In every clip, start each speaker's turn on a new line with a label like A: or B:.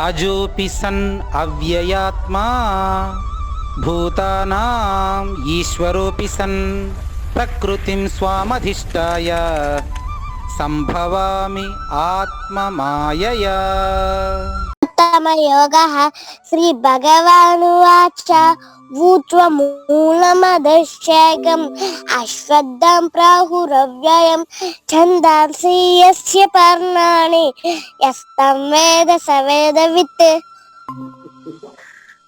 A: అజోపి sun అవ్యయాత్మా భూతానాం ఈశ్వరోపి sun ప్రకృతిం స్వామధిష్టాయ సంభవామి ఆత్మమాయయా.
B: యోగః Shri భగవానువాచ ఊర్ధ్వమూలమధశ్చేకం అశ్వత్థం ప్రాహురవ్యయం ఛందాంసి యస్య పర్ణాని యస్తం వేద స వేదవిత్.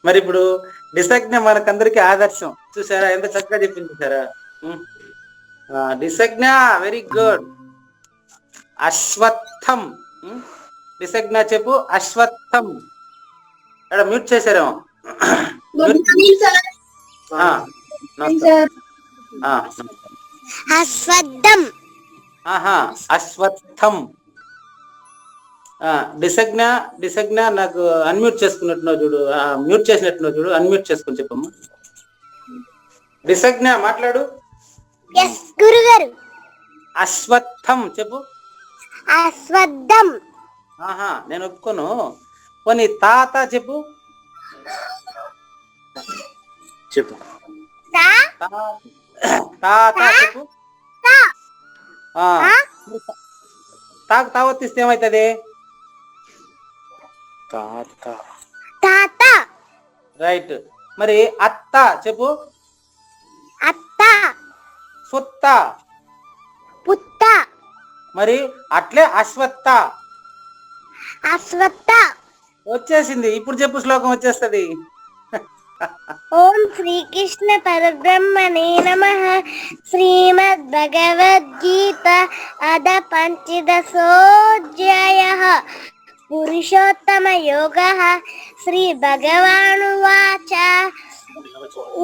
C: మరి ఇప్పుడు డిసజ్ఞ మనకందరికి ఆదర్శం. చూసారా ఎంత చక్కగా చెప్పింది చూసారా. డిసజ్ఞ వెరీ గుడ్. అశ్వత్థం డిసజ్ఞ చెప్పు. అశ్వత్థం మ్యూట్ చేశారేమో.
B: అశ్వత్థం
C: అశ్వత్థం. డిసజ్ఞ నాకు అన్మ్యూట్ చేసుకున్నట్టున్నావు చూడు. మ్యూట్ చేసినట్టున్నావు చూడు. అన్మ్యూట్ చేసుకుని చెప్పమ్మా. డిసజ్ఞ మాట్లాడు.
B: గురుగారు.
C: అశ్వత్థం చెప్పు.
B: అశ్వత్థం.
C: నేను ఒప్పుకోను. పోనీ తాత చెప్పు. చెప్పు తాత చెప్పు. తాకు తావత్తిస్తే ఏమైతుంది?
B: తాత.
C: రైట్. మరి అత్త చెప్పు.
B: అత్త.
C: సుత్త.
B: పుత్త.
C: మరి అట్లే అశ్వత్థ.
B: అశ్వత్థ
C: వచ్చేసింది. ఇప్పుడు చెప్పు, శ్లోకం వచ్చేస్తది.
B: ఓం శ్రీకృష్ణ పరబ్రహ్మణే నమః. శ్రీమద్ భగవద్గీత అథ పంచదశోऽధ్యాయః పురుషోత్తమ యోగః. శ్రీ భగవానువాచ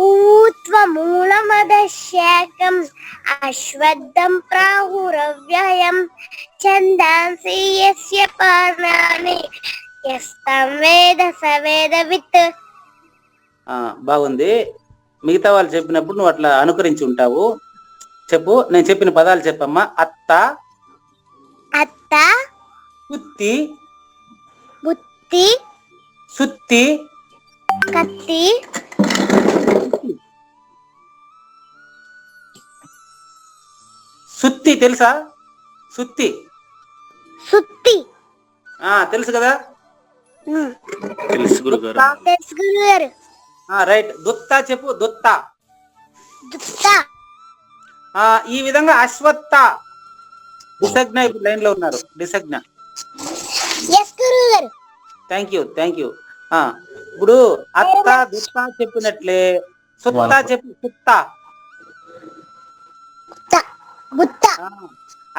B: ఊర్ధ్వమూలమధశ్చేకం అశ్వత్థం ప్రాహురవ్యయం ఛందాంసి యస్య పర్ణాని యస్తం వేద స వేదవిత్.
C: బాగుంది. మిగతా వాళ్ళు చెప్పినప్పుడు నువ్వు అట్లా అనుకరించి ఉంటావు. చెప్పు. నేను చెప్పిన పదాలు చెప్పమ్మా. అత్త.
B: అత్త.
C: కుత్తి.
B: బుత్తి.
C: సుత్తి.
B: కత్తి.
C: సుత్తి తెలుసా? సుత్తి.
B: సుత్తి
C: తెలుసు కదా.
B: తెలుసు గురుగారు.
C: రైట్. దుత్త చెప్పు. దుత్త.
B: దుత్త.
C: ఈ విధంగా అశ్వత్థ. డిసజ్ఞ ఇప్పుడు లైన్ లో ఉన్నారు. డిసజ్ఞ. Thank you. ఇప్పుడు అత్త దుత్త చెప్పినట్లే సుత్త చెప్పు. సుత్త.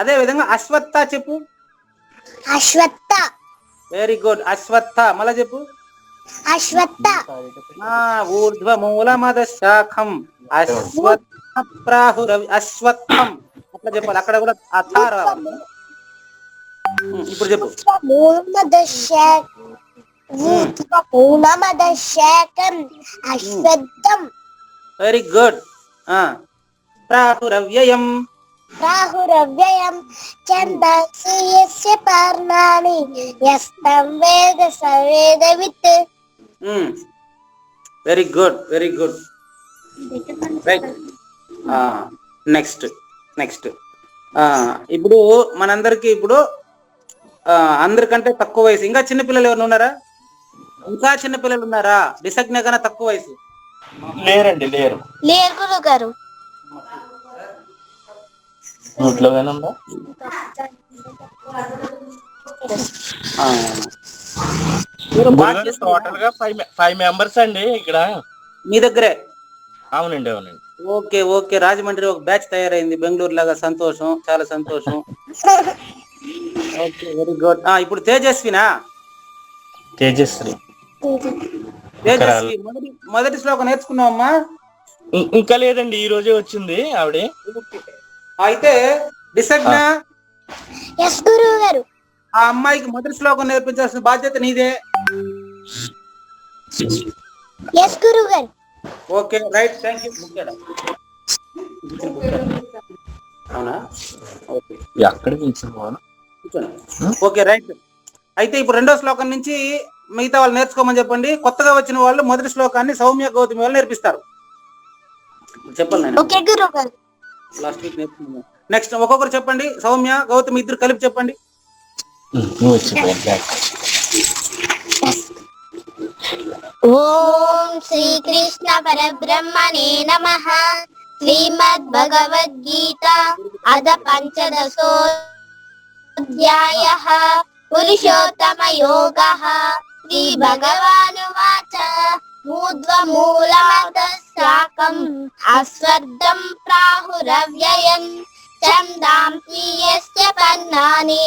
C: అదే విధంగా అశ్వత్థ చెప్పు.
B: అశ్వత్థ.
C: Very good. అశ్వత్థ. మళ్ళా చెప్పు.
B: అశ్వత్థ.
C: ఊర్ధ్వమూలమధశాఖం అశ్వత్థ ప్రాహురవి. అశ్వత్థం అట్లా చెప్పాలి. అక్కడ కూడా అథ రావాలి. ఇప్పుడు చెప్పు.
B: అశ్వత్థం.
C: Very good. ప్రాహురవ్యయం.
B: ప్రాహురవ్యయం ఛందాంసి యస్య పర్ణాని యస్తం వేద స వేదవిత్.
C: Very good. రైట్. నెక్స్ట్. ఇప్పుడు మనందరికి ఇప్పుడు అందరికంటే తక్కువ వయసు ఇంకా చిన్నపిల్లలు ఎవరు ఉన్నారా? ఇంకా చిన్నపిల్లలు ఉన్నారా? డిసజ్ఞ కన్నా తక్కువ వయసు
D: లేరండి. లేరు
B: గురుగారు.
D: టోటల్ గా 5 మెంబర్స్ అండి ఇక్కడ
C: మీ దగ్గరే.
D: అవునండి.
C: ఓకే. రాజమండ్రి ఒక బ్యాచ్ తయారైంది బెంగళూరు లాగా. సంతోషం, చాలా సంతోషం. Okay, very good. ఇప్పుడు తేజస్వినా?
D: తేజస్వి.
C: మొదటి శ్లోకం నేర్చుకున్నావమ్మా?
D: ఇంకా లేదండి, ఈ రోజే వచ్చింది ఆవిడ.
C: అయితే డిసజ్ఞ
B: గురుగారు.
C: ఆ అమ్మాయికి మొదటి శ్లోకం నేర్పించాల్సిన బాధ్యత నీదే.
B: గురుగారు.
C: Okay, right. Thank you. అవునా?
D: ఎక్కడ
C: ఓకే, రైట్. అయితే ఇప్పుడు రెండో శ్లోకం నుంచి మిగతా వాళ్ళు నేర్చుకోమని చెప్పండి. కొత్తగా వచ్చిన వాళ్ళు మొదటి శ్లోకాన్ని సౌమ్య గౌతమి వాళ్ళు నేర్పిస్తారు. చెప్పాలి నేను
B: ఓకే గురువు గారు.
C: లాస్ట్ వీక్ నేర్చుకున్నాను. నెక్స్ట్ ఒక్కొక్కరు చెప్పండి. సౌమ్య గౌతమి ఇద్దరు కలిపి చెప్పండి.
B: ఓం శ్రీకృష్ణ పరబ్రహ్మణే నమః. శ్రీమద్భగవద్గీత అథ పంచదశోऽధ్యాయः. పురుషోత్తమయోగः. శ్రీభగవానువాచ ఊర్ధ్వమూలమధः శాఖम् అశ్వత్థం ప్రాహురవ్యయం ఛందాంసి యస్య పర్ణాని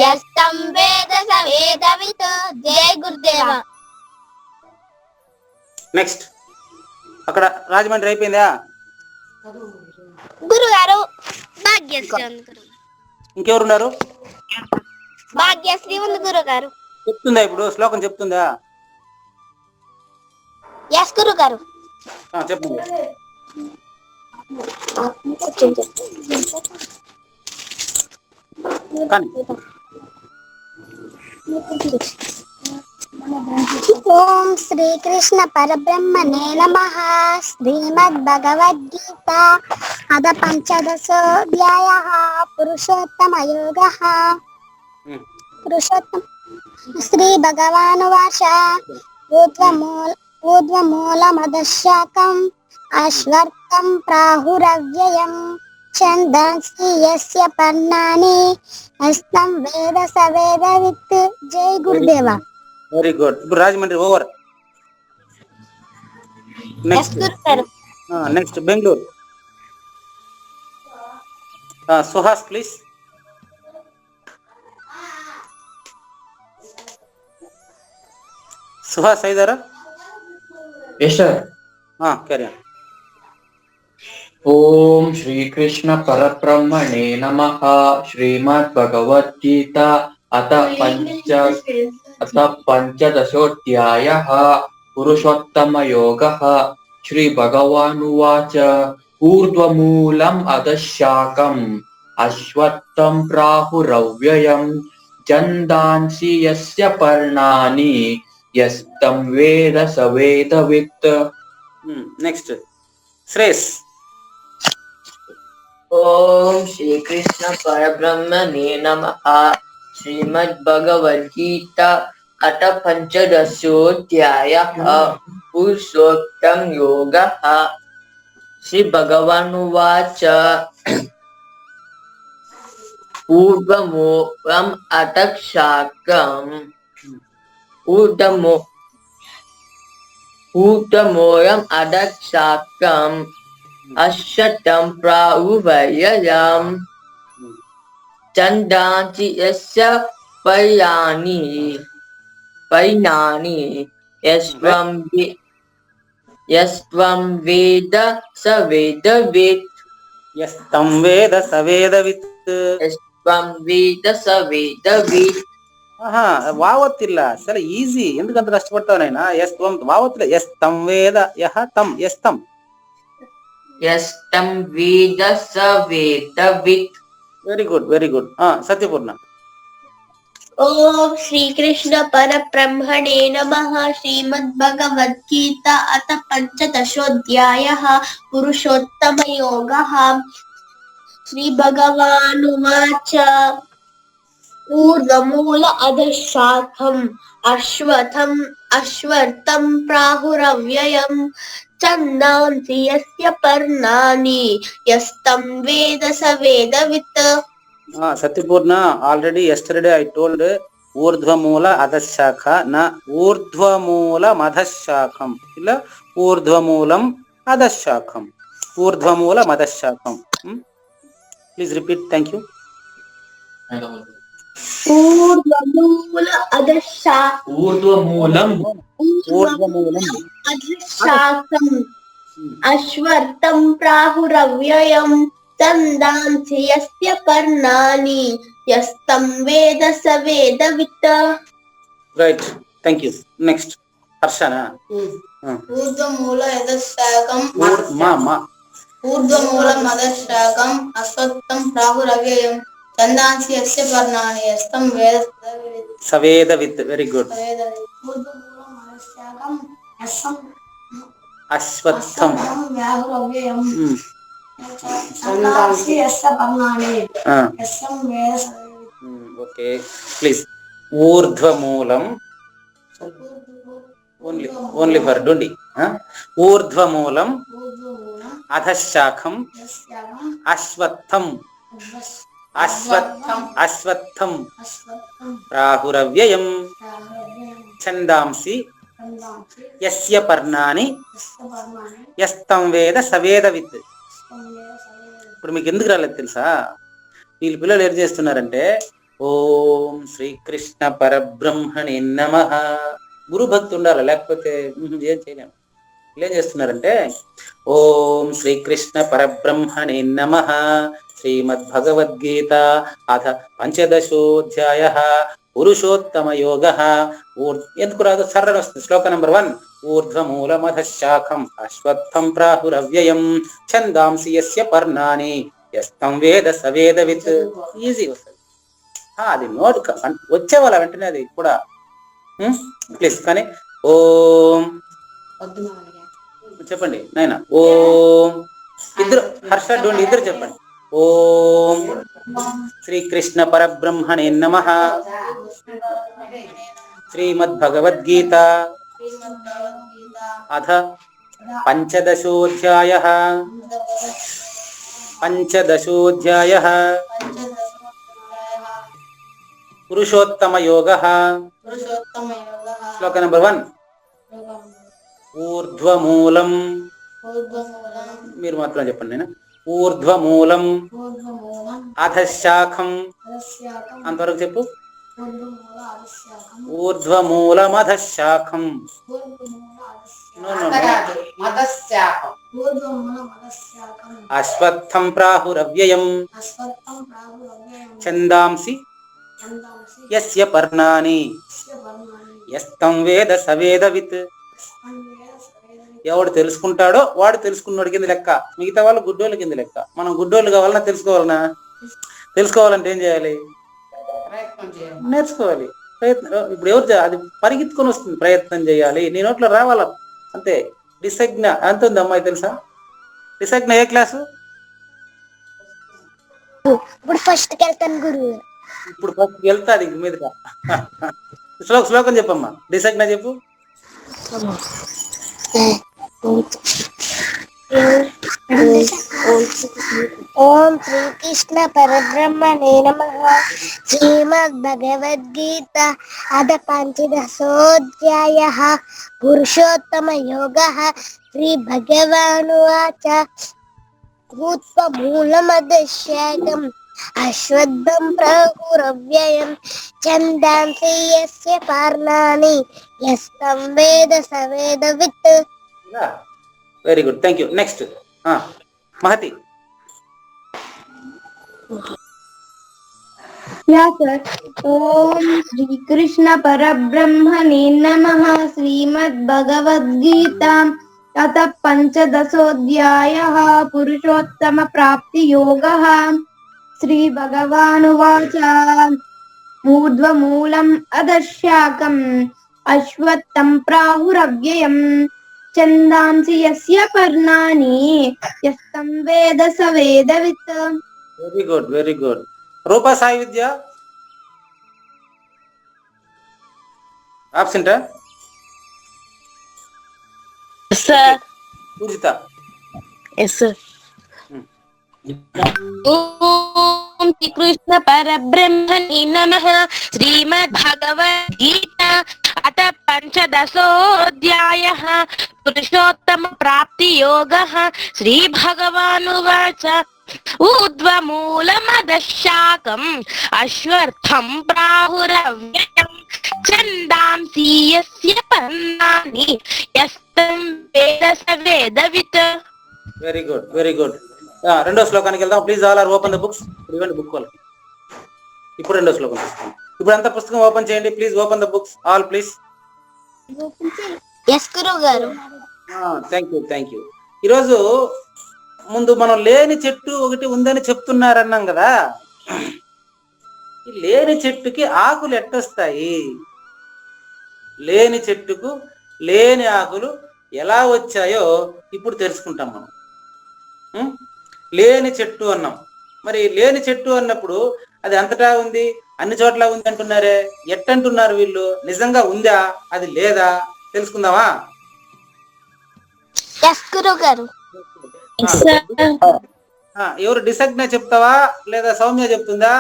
B: యస్తం వేద స వేదవిత్. జై గురుదేవ.
C: నెక్స్ట్ అక్కడ రాజమండ్రి అయిపోయిందా?
B: గురుగారు భాగ్యశ్రీ ఉంది గురువు.
C: ఇంకెవరున్నారు?
B: భాగ్యశ్రీ ఉంది గురుగారు.
C: చెప్తుందా ఇప్పుడు శ్లోకం చెప్తుందా?
B: ఎస్ గురుగారు.
C: చెప్పండి. కానీ
B: ఓం శ్రీకృష్ణ పరబ్రహ్మణే నమః. శ్రీమద్భగవద్గీత అథ పంచదశోऽధ్యాయः. పురుషోత్తమయోగः. శ్రీభగవానువాచ ఊర్ధ్వమూలమధः శాఖम् అశ్వత్థం ప్రాహురవ్యయం ఛందాంసి యస్య పర్ణాని యస్తం వేద స వేదవిత్. జై గురుదేవ.
C: Very good. ఇప్పుడు Rajahmundry over. Next Bengaluru. Suhas please. Suhas అయిదారా? Carry on.
E: ఓం శ్రీకృష్ణ పరబ్రహ్మణే నమః. శ్రీమద్భగవద్గీత అథ పంచదశోऽధ్యాయः. పురుషోత్తమయోగः. శ్రీభగవానువాచ ఊర్ధ్వమూలం అధః శాఖम् అశ్వత్థం ప్రాహురవ్యయం ఛందాంసి యస్య పర్ణాని యస్తం వేద స వేదవిత్.
C: నెక్స్ట్ శ్రేయస్.
F: ఓం శ్రీకృష్ణ పరబ్రహ్మణే నమః. శ్రీమద్భగవద్గీత అథ పంచదశోऽధ్యాయः. పురుషోత్తం యోగः. శ్రీ భగవానువాచ ఊర్ధ్వమూలం అధః శాఖम् ఊర్ధ్వమూలం అధః శాఖम् అశ్వత్థం ప్రాహురవ్యయం ఛందాంసి యస్య పర్ణాని యస్త్వం వేద స వేదవిత్.
C: యస్తం వేద స వేదవిత్.
F: యస్త్వం వేద స వేదవిత్.
C: వావత్తిల్ల చాలా ఈజీ. ఎందుకంత కష్టపడతావు నాయనా? యస్త్వం వావత్తిల్ల. యస్తం వేద యహ తం యస్తం.
F: యస్తం వేద స వేదవిత్.
C: Very good, very good. Satyapurna.
B: ఓం శ్రీకృష్ణ పరబ్రహ్మణే నమః. శ్రీమద్భగవద్గీత అథ పంచదశోऽధ్యాయः. పురుషోత్తమయోగः. శ్రీభగవానువాచ ఊర్ధ్వమూల అధః శాఖम् అశ్వత్థం ప్రాహురవ్యయం ఛందాంసి యస్య పర్ణాని యస్తం వేద స వేదవిత్.
C: Satyapurna. Already yesterday I told ఊర్ధ్వమూల అధశాఖ న ఊర్ధ్వమూలం అధశాఖం. ఇలా ఊర్ధ్వమూలం అధశాఖం. ఊర్ధ్వమూలం అధశాఖం. Please repeat. Thank you.
B: ఊర్ధ్వమూల అధః
E: ఊర్ధ్వమూలం
B: అధశాఖम् అశ్వత్థం ప్రాహురవ్యయం ఛందాంసి యస్య పర్ణాని యస్తం వేద స వేదవిత్.
C: Right, thank you. Next Harshana.
G: ఊర్ధ్వమూల యదశాఖం
C: ఊర్ధ్వమూలం
G: అధశాఖం అశ్వత్థం ప్రాహురవ్యయం చందాంసి యస్య పర్ణాని యస్తం వేద
C: సవేద విత్. Very good. అశ్వత్థం. Okay please. ఊర్ధ్వమూలం ఓన్లీ ఫర్ డోండి. ఊర్ధ్వమూలం అధశాఖం అశ్వత్థం అశ్వత్థం అశ్వత్థం రాహురవ్యయం ఛందాంసి యస్య పర్ణాని యస్తం వేద సవేద విత్. ఇప్పుడు మీకు ఎందుకు రాలేదు తెలుసా? వీళ్ళు పిల్లలు ఏం చేస్తున్నారంటే ఓం శ్రీకృష్ణ పరబ్రహ్మణి నమః. గురు భక్తి ఉండాలి, లేకపోతే ఏం చేయలేము. వీళ్ళు ఏం చేస్తున్నారంటే ఓం శ్రీకృష్ణ పరబ్రహ్మణి నమః శ్రీమద్భగవద్గీత అథ పంచదశోధ్యాయః పురుషోత్తమ యోగః. ఎందుకు రాదు? సర్ర వస్తుంది. శ్లోక నంబర్ 1. ఊర్ధ్వమూలమధశాఖం అశ్వత్థం ప్రాహురవ్యయం ఛందాంసి యస్య పర్ణాని యస్తం వేద సవేద విత్. ఈజీ వస్తుంది. అది నోట్ వచ్చేవాళ్ళ వెంటనే అది కూడా ప్లీజ్. కానీ ఓం చెప్పండి నాయన. ఓం ఇద్దరు హర్ష డోండి ఇద్దరు చెప్పండి. ఓం శ్రీకృష్ణ పరబ్రహ్మణే నమః శ్రీమద్భగవద్గీత అథ పంచదశోధ్యాయః పురుషోత్తమ యోగః. శ్లోక నంబర్ 1. ఊర్ధ్వమూలం. మీరు మాత్రం చెప్పండి నేను. ఊర్ధ్వమూలం అధశాఖం. అంతవరకు చెప్పు. ఊర్ధ్వమూలమధశాఖం. అశ్వత్థం ప్రాహురవ్యయం ఛందాంసి యస్య పర్ణాని యస్తం వేద సవేద విత్. ఎవడు తెలుసుకుంటాడో వాడు తెలుసుకున్నాడు కింద లెక్క, మిగతా వాళ్ళు గుడ్డోళ్ళ కింద లెక్క. మనం గుడ్డోళ్ళు కావాలన్నా తెలుసుకోవాలన్నా? తెలుసుకోవాలంటే ఏం చేయాలి? నేర్చుకోవాలి. ప్రయత్నం. ఇప్పుడు ఎవరు అది పరిగెత్తుకొని వస్తుంది, ప్రయత్నం చేయాలి. నీ నోట్లో రావాల అంతే. డిసజ్ఞ ఎంత ఉంది అమ్మాయి తెలుసా? డిసజ్ఞ ఏ క్లాసు?
H: ఇప్పుడు ఫస్ట్ వెళ్తాను గురువు.
C: ఇప్పుడు ఫస్ట్ వెళ్తాది మీదగా. శ్లోకం చెప్పమ్మా. డిసజ్ఞ చెప్పు.
H: ఓం శ్రీకృష్ణ పరబ్రహ్మణే నమః శ్రీమద్భగవద్గీత అథ పంచదశోధ్యాయః పురుషోత్తమ యోగః. శ్రీ భగవానువాచ ఊర్ధ్వమూలమధశాఖం అశ్వత్థం ప్రాహురవ్యయం ఛందాంసి యస్య పర్ణాని యస్తం వేద సవేద విత్.
C: Very good, thank you. Next Mahathi.
B: ఓం శ్రీకృష్ణ పరబ్రహ్మణే నమః శ్రీమద్భగవద్గీత అథ పంచదశోధ్యాయః పురుషోత్తమ ప్రాప్తి యోగః. శ్రీ భగవానువాచ ఊర్ధ్వమూలం అధశాఖం అశ్వత్థం ప్రాహురవ్యయం ఛందాంసి యస్య పర్ణాని యస్తం వేద సవేద విత్.
C: Very good, very good. Rupa Sai Vidya ఆబ్సెంటా?
I: సార్.
C: పూజిత.
I: Yes sir. ఓం శ్రీకృష్ణ పరబ్రహ్మణే నమః శ్రీమద్భగవద్గీత అథ పంచదశోధ్యాయః పురుషోత్తమ ప్రాప్తి యోగః. శ్రీ భగవానువాచ ఊర్ధ్వమూలమధశాఖం అశ్వత్థం ప్రాహురవ్యయం ఛందాంసి యస్య పర్ణాని యస్తం వేద సవేద విత్.
C: Very good, very good. రెండో శ్లోకానికి వెళ్దాం. Please all are open the books. ఇవ్వండి బుక్ వాళ్ళకి. ఇప్పుడు రెండో శ్లోకం తీసుకోండి. ఇప్పుడు అంతా పుస్తకం ఓపెన్ చేయండి. Please open the books all please.
H: Yes గురువు గారు.
C: Thank you, thank you. ఈరోజు ముందు మనం లేని చెట్టు ఒకటి ఉందని చెప్తున్నారన్నాం కదా. ఈ లేని చెట్టుకి ఆకులు ఎట్టొస్తాయి? లేని చెట్టుకు లేని ఆకులు ఎలా వచ్చాయో ఇప్పుడు తెలుసుకుంటాం మనం. ఉం? లేని చెట్టు అన్నాం. మరి లేని చెట్టు అన్నప్పుడు అది అంతటా ఉంది, అన్ని చోట్ల ఉంది అంటున్నారే, ఎట్టంటున్నారు వీళ్ళు? నిజంగా ఉందా, అది లేదా? తెలుసుకుందామా?
H: ఎస్ గురువు గారు.
C: ఎవరు డిసగ్న చెప్తావా లేదా సౌమ్య చెప్తుందా?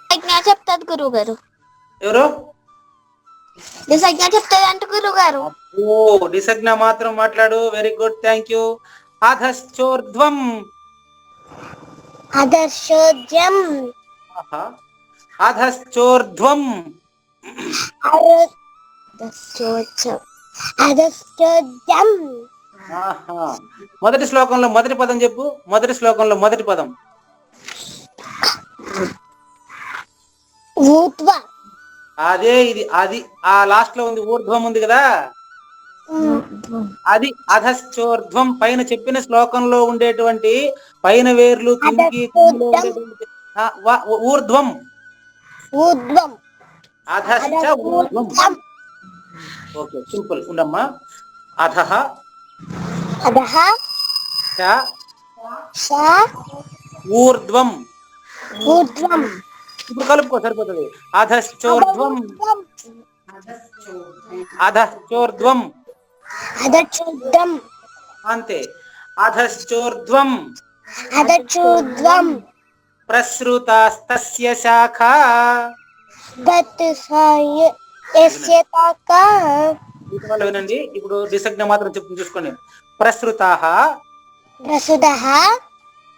H: డిసజ్ఞ చెప్తాది గురువు గారు.
C: ఎవరు?
H: డిసజ్ఞ చెప్తాది అంట గురువు గారు.
C: ఓ, డిసగ్న మాత్రం మాట్లాడు. Very good, thank you. అధశ్చోర్ధ్వం.
H: అదర్శోద్యం.
C: అధశ్చోర్ధ్వం.
H: అదర్శోద్యం.
C: మొదటి శ్లోకంలో మొదటి పదం చెప్పు. మొదటి శ్లోకంలో మొదటి పదం.
H: ఊర్ధ్వ.
C: అదే ఇది, అది ఆ లాస్ట్ లో ఉంది, ఊర్ధ్వం ఉంది కదా, అది అధశ్చోర్ధ్వం. పైన చెప్పిన శ్లోకంలో ఉండేటువంటి పైన వేర్లు కిందికి ఊర్ధ్వం.
H: ఊర్ధ్వం.
C: అధశ్చ ఊర్ధ్వం. ఓకే, సింపుల్ ఉండమ్మా. అధః
H: అధః
C: చ ఊర్ధ్వం.
H: ఊర్ధ్వం.
C: ఇప్పుడు కలుపుకో, సరిపోతుంది. అధశ్చోర్ధ్వం. అధశ్చోర్ధ్వం.
H: అదర్శోద్యం.
C: అంతే. అధశ్చోర్ధ్వం.
H: అదర్శోద్వం.
C: ప్రసృతాస్తస్య శాఖా. వినండి, ఇప్పుడు డిసగ్న మాత్రం చెప్తుంది, చూసుకోండి. ప్రసృతాః
H: ప్రసుదః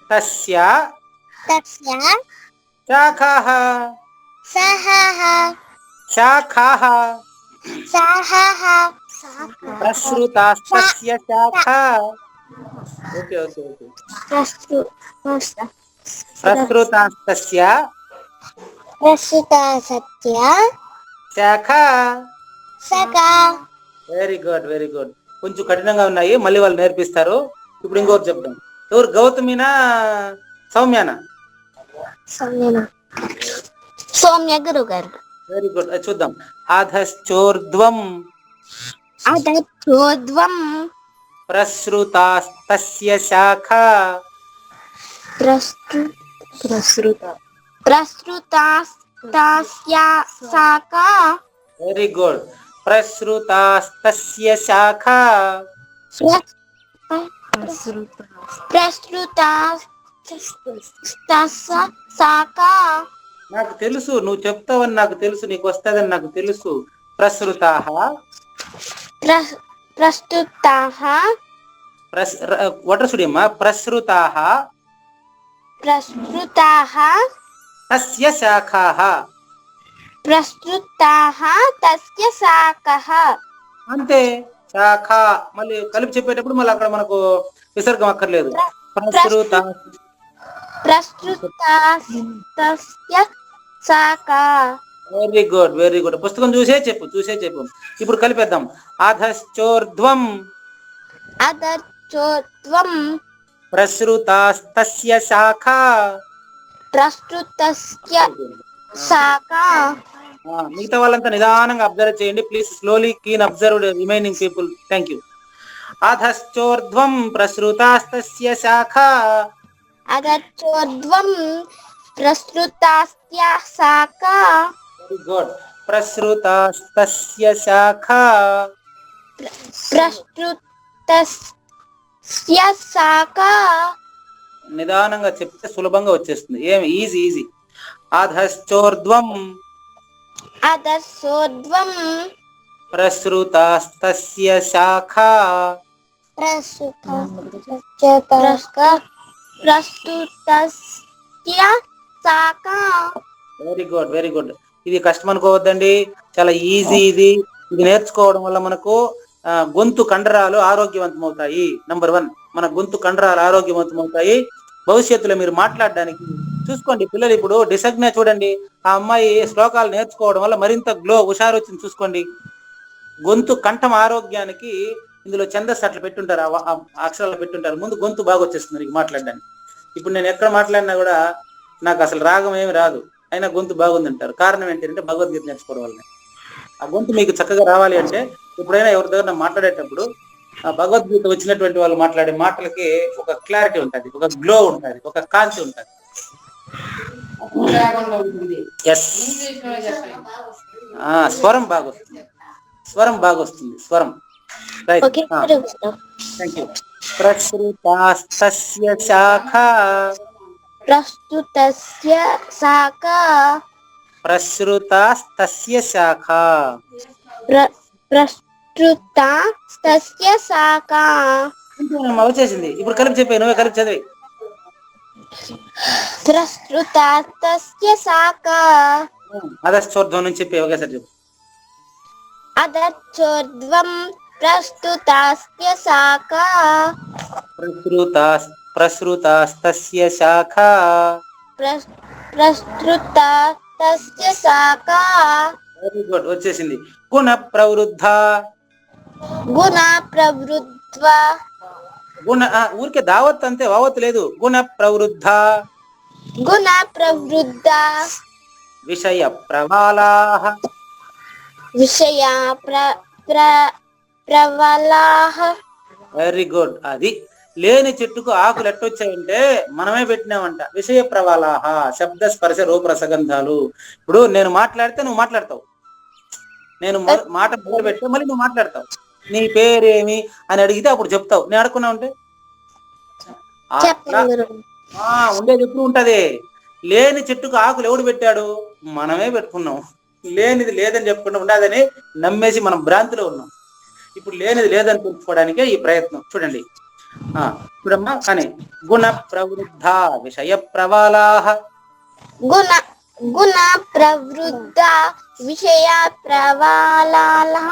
C: తస్య
H: తస్య
C: శాఖాః.
H: సహః
C: శాఖాః.
H: సహః
C: ప్రసృతాస్తస్య శాఖా. Okay okay okay. ప్రసృతాస్తస్య
H: ప్రస్తుత సత్య
C: శాఖా.
H: సఖా.
C: Very good, very good. కొంచెం కఠినంగా ఉన్నాయి, మళ్ళీ వాళ్ళు నేర్పిస్తారు. ఇప్పుడు ఇంకోటి చెప్తాం. ఎవరు, గౌతమినా సౌమ్యానా?
H: సౌమ్య గురువు గారు.
C: వెరీ గుడ్, అది చూద్దాం. అధశ్చోర్ధ్వం.
H: అదర్శోద్వం.
C: ప్రసృతాస్తస్య శాఖా.
H: ప్రసృతాస్తస్య శాఖా.
C: Very good. ప్రసృతాస్తస్య శాఖా.
H: ప్రసృతాస్తస్య శాఖా.
C: నాకు తెలుసు, నువ్వు చెప్తావని నాకు తెలుసు, నీకు వస్తుందని నాకు తెలుసు. ప్రసృతాః.
H: ప్రస్తుతాః.
C: వటసుడియమ్మా. ప్రసృతాః
H: ప్రసృతాః
C: తస్య శాఖాః.
H: ప్రసృతాః తస్య శాఖః.
C: అంతే. శాఖ మళ్ళీ కలిపి చెప్పేటప్పుడు మళ్ళీ అక్కడ మనకు విసర్గం అక్కర్లేదు.
H: ప్రసృతాస్తస్య శాఖ.
C: Very good, very good. పుస్తకం చూసే చెప్పు, చూసే చెప్పు. ఇప్పుడు కలిపేద్దాం. అధశ్చోర్ధ్వం.
H: అదర్శోద్వం.
C: ప్రసృతాస్తస్య శాఖా.
H: ప్రసృతస్య శాఖా.
C: మిగతా వాళ్ళంతా నిదానంగా అబ్జర్వ్ చేయండి please. Slowly keen observe remaining people. Thank you. అధశ్చోర్ధ్వం ప్రసృతాస్తస్య శాఖా.
H: అదర్శోద్వం ప్రసృతాస్య శాఖా.
C: Very good. ప్రసృతాస్తస్య శాఖా.
H: ప్రసృతస్య శాఖా.
C: నిదానంగా చెప్తే సులభంగా వచ్చేస్తుంది. ఏమి ఈజీ ఈజీ. అధశ్చోర్ధ్వం.
H: అదర్శోద్వం.
C: ప్రసృతాస్తస్య శాఖా.
H: ప్రస్తుతస్య శాఖా.
C: Very good, very good. ఇది కష్టం అనుకోవద్దండి, చాలా ఈజీ ఇది. ఇది నేర్చుకోవడం వల్ల మనకు గొంతు కండరాలు ఆరోగ్యవంతం అవుతాయి. నంబర్ 1, మన గొంతు కండరాలు ఆరోగ్యవంతం అవుతాయి. భవిష్యత్తులో మీరు మాట్లాడడానికి చూసుకోండి. పిల్లలు ఇప్పుడు డిసగ్న చూడండి, ఆ అమ్మాయి శ్లోకాలు నేర్చుకోవడం వల్ల మరింత గ్లో, హుషారు వచ్చింది. చూసుకోండి, గొంతు కంఠం ఆరోగ్యానికి ఇందులో ఛందస్సు అట్లా పెట్టుంటారు, అక్షరాలు పెట్టుంటారు. ముందు గొంతు బాగా వచ్చేస్తుంది నీకు మాట్లాడడానికి. ఇప్పుడు నేను ఎక్కడ మాట్లాడినా కూడా నాకు అసలు రాగం ఏమి రాదు, అయినా గొంతు బాగుంది అంటారు. కారణం ఏంటంటే భగవద్గీత నేర్చుకోవడం వల్ల. ఆ గొంతు మీకు చక్కగా రావాలి అంటే ఎప్పుడైనా ఎవరి దగ్గర మాట్లాడేటప్పుడు ఆ భగవద్గీత వచ్చినటువంటి వాళ్ళు మాట్లాడే మాటలకి ఒక క్లారిటీ ఉంటుంది, ఒక గ్లో ఉంటుంది, ఒక కాంతి ఉంటుంది. ఎస్, స్వరం బాగొస్తుంది, స్వరం బాగొస్తుంది, స్వరం. Right,
H: okay
C: thank you. ప్రసృతాస్తస్య శాఖా
H: ప్రస్తుతస్య శాఖా
C: ప్రసృతాస్తస్య శాఖా
H: ప్రస్తుతస్య శాఖా
C: వచ్చేసింది. ఇప్పుడు కలిపి చెప్పాను, నువ్వే కలిపి చదివి.
H: ప్రస్తుతస్య శాఖా
C: అధశ్చోర్ధ్వం నుంచి చెప్పి ఒకేసారి చెప్పు.
H: అధశ్చోర్ధ్వం ప్రస్తుతస్య శాఖా
C: ప్రసృతాస్తస్య శాఖా
H: ప్రస్తుతస్య శాఖా.
C: వెరీ గుడ్, వచ్చేసింది. గుణ ప్రవృద్ధ,
H: గుణ ప్రవృద్ధ
C: గుణ ఊరికే దావత్ అంతే, వావత్ లేదు. గుణ ప్రవృద్ధ
H: గుణ ప్రవృద్ధ
C: విషయ ప్రవాళాః
H: విషయ ప్రవలాః.
C: Very good. అది లేని చెట్టుకు ఆకులు ఎట్టొచ్చాయంటే మనమే పెట్టినామంట. విషయ ప్రవాళాః శబ్ద స్పర్శ రూప రసగంధాలు. ఇప్పుడు నేను మాట్లాడితే నువ్వు మాట్లాడతావు, నేను మాట మొదలు పెడితే మళ్ళీ నువ్వు మాట్లాడతావు. నీ పేరేమి అని అడిగితే అప్పుడు చెప్తావు. నేను అడుక్కున్నా ఉంటే ఉండేది ఎప్పుడు ఉంటది. లేని చెట్టుకు ఆకులు ఎవడు పెట్టాడు? మనమే పెట్టుకున్నాం. లేనిది లేదని చెప్పుకుంటూ ఉండదని నమ్మేసి మనం భ్రాంతిలో ఉన్నాం. ఇప్పుడు లేనిది లేదని తెలుసుకోవడానికే ఈ ప్రయత్నం. చూడండి, చూడమ్మా. కానీ గుణ ప్రవృద్ధ విషయ ప్రవాళాః
H: గుణ ప్రవృద్ధ విషయ ప్రవాళాః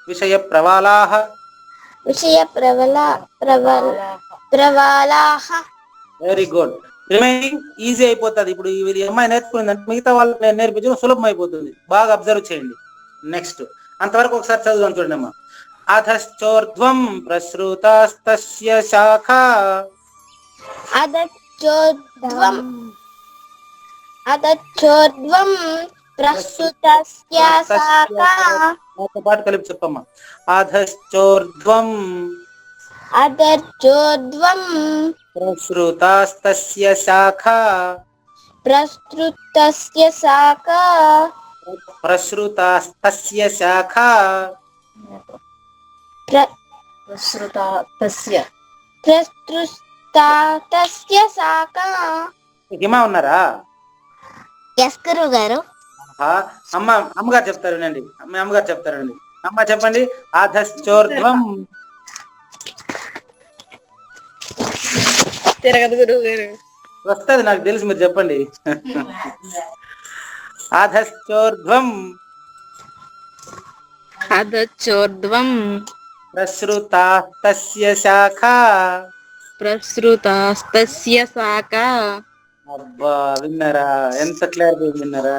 C: విషయ ప్రవాళాః
H: విషయ ప్రవాళాః.
C: Very good. రిమైనింగ్ ఈజీ అయిపోతుంది. ఇప్పుడు ఈ అమ్మాయి నేర్చుకున్నదంటే మిగతా వాళ్ళు నేను నేర్పించడం సులభం అయిపోతుంది. బాగా అబ్జర్వ్ చేయండి. నెక్స్ట్ అంతవరకు ఒకసారి చదువుదాం. చూడండి అమ్మా. అధశ్చోర్ధ్వం ప్రసృతాస్తస్య శాఖా
H: అధశ్చోర్ధ్వం ప్రస్తుతస్య శాఖా.
C: పాటు కలిపి చెప్పమ్మా. అధశ్చోర్ధ్వం ప్రసృతాస్తస్య శాఖా
H: ప్రస్తుతస్య శాఖా
C: ప్రసృతాస్తస్య శాఖా
H: ప్రస్తుతస్య శాఖా.
C: ఏమా ఉన్నారా?
H: ఎస్ గురువు గారు.
C: అమ్మగారు చెప్తారు వినండి. అమ్మగారు చెప్తారు వినండి. అమ్మ చెప్పండి. అధశ్చోర్ధ్వం వస్తుంది, నాకు తెలుసు, మీరు చెప్పండి. అధశ్చోర్ధ్వం ప్రసృతాస్తస్య శాఖా అబ్బా, విన్నారా? ఎంత క్లియర్గా విన్నారా?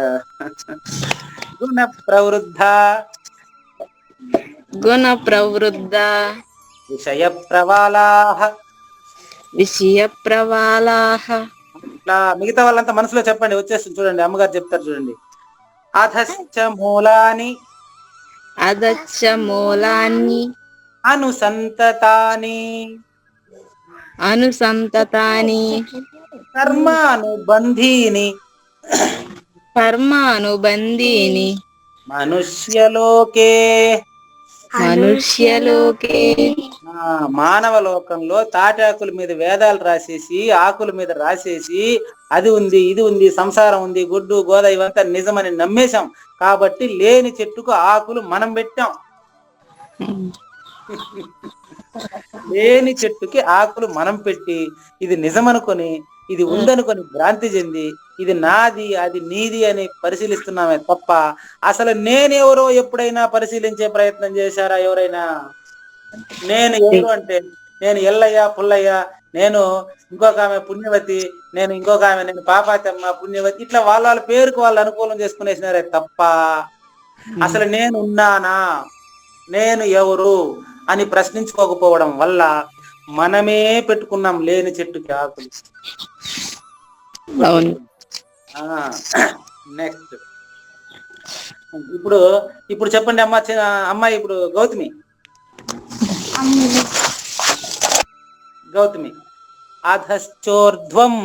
C: గుణ ప్రవృద్ధ విషయ ప్రవాళాః. ఇట్లా మిగతా వాళ్ళంతా మనసులో చెప్పండి, వచ్చేస్తుంది. చూడండి, అమ్మగారు చెప్తారు చూడండి. అధశ్చ మూలాని అనుసంతతాని కర్మానుబంధీని మనుష్యలోకే మానవ లోకంలో తాటాకుల మీద వేదాలు రాసేసి, ఆకుల మీద రాసేసి, అది ఉంది, ఇది ఉంది, సంసారం ఉంది, గుడ్డు గోద ఇవంతా నిజమని నమ్మేశాం. కాబట్టి లేని చెట్టుకు ఆకులు మనం పెట్టాం. లేని చెట్టుకి ఆకులు మనం పెట్టి ఇది నిజమనుకొని, ఇది ఉందనుకొని భ్రాంతి చెంది, ఇది నాది అది నీది అని పరిశీలిస్తున్నామే తప్ప అసలు నేనెవరో ఎప్పుడైనా పరిశీలించే ప్రయత్నం చేశారా ఎవరైనా? నేను ఎవరు అంటే, నేను ఎల్లయ్య పుల్లయ్య, నేను ఇంకొక ఆమె పుణ్యవతి, నేను ఇంకొక ఆమె నేను పాపాతమ్మ పుణ్యవతి, ఇట్లా వాళ్ళ పేరుకు వాళ్ళు అనుకూలం చేసుకునేసినారే తప్ప అసలు నేను ఉన్నానా, నేను ఎవరు అని ప్రశ్నించుకోకపోవడం వల్ల మనమే పెట్టుకున్నాం లేని చెట్టుకి ఆకులు.
I: అవును.
C: నెక్స్ట్ ఇప్పుడు ఇప్పుడు చెప్పండి అమ్మ, అమ్మాయి ఇప్పుడు గౌతమి అధశ్చోర్ధ్వం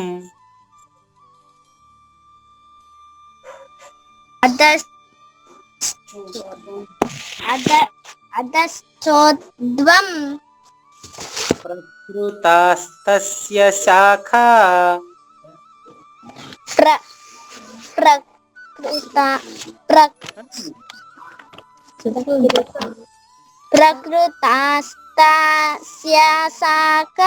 H: అధశ్చోర్ధ్వం
C: ప్రసృతాస్తస్య శాఖా
H: ప్రకృతాస్తస్య శాఖ.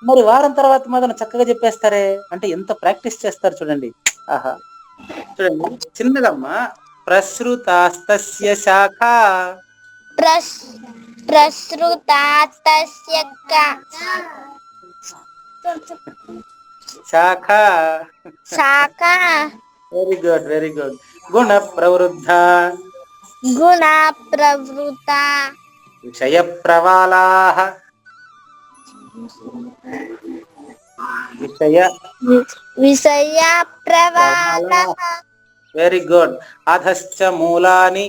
C: మరి వారం తర్వాత మాత్రం చక్కగా చెప్పేస్తారే, అంటే ఎంత ప్రాక్టీస్ చేస్తారు చూడండి. ఆహా, చూడండి చిన్నదమ్మా. ప్రసృతాస్తస్య శాఖ
H: ప్రసృతాస్తస్య
C: శాఖ.
H: శాఖ.
C: Very good, very good. గుణ ప్రవృద్ధ
H: గుణ ప్రవృత
C: విషయ ప్రవాళాః
H: విషయ ప్రవాళ.
C: Very good. అధశ్చ మూలాని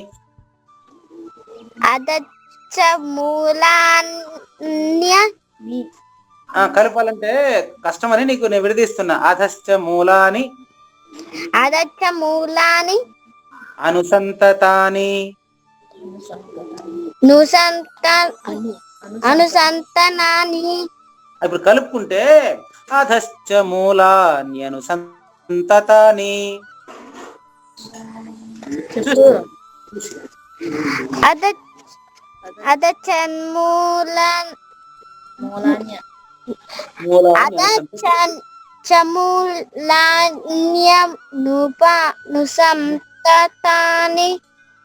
H: అధశ్చ మూలాన్య.
C: కలపాలంటే కష్టమని నీకు నేను విడదీస్తున్నా. అధశ్చ మూలాని
H: అధశ్చ మూలాని
C: అనుసంతతాని
H: అనుసంతనాని.
C: ఇప్పుడు కలుపుకుంటే అధశ్చ మూలాని అనుసంతతాని.
H: నుసంతతాని.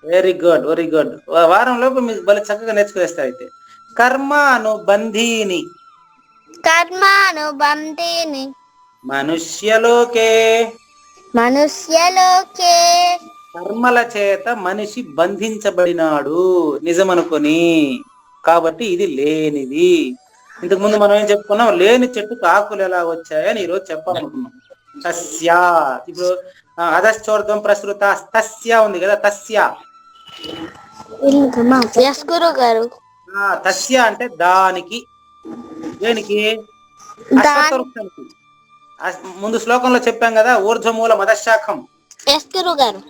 C: Very good, very good. వారం లోపు మీకు భలే చక్కగా నేర్చుకునేస్తారు. అయితే కర్మానుబంధీని
H: కర్మానుబంధీని
C: మనుష్యలోకే కర్మల చేత మనిషి బంధించబడినాడు నిజమనుకొని. కాబట్టి ఇది లేనిది. ఇంతకు ముందు మనం ఏం చెప్పుకున్నాం, లేని చెట్టుకు ఆకులు ఎలా వచ్చాయని ఈరోజు చెప్పాలనుకున్నాం. తస్య. ఇప్పుడు అధశ్చోర్ధ్వం ప్రసృత తస్య ఉంది కదా, తస్య.
H: గారు
C: తస్య అంటే దానికి. దేనికి? అశ్వత్థ వృక్షానికి. ముందు శ్లోకంలో చెప్పాం కదా, ఊర్ధ్వమూల మదశాఖం.
H: గారు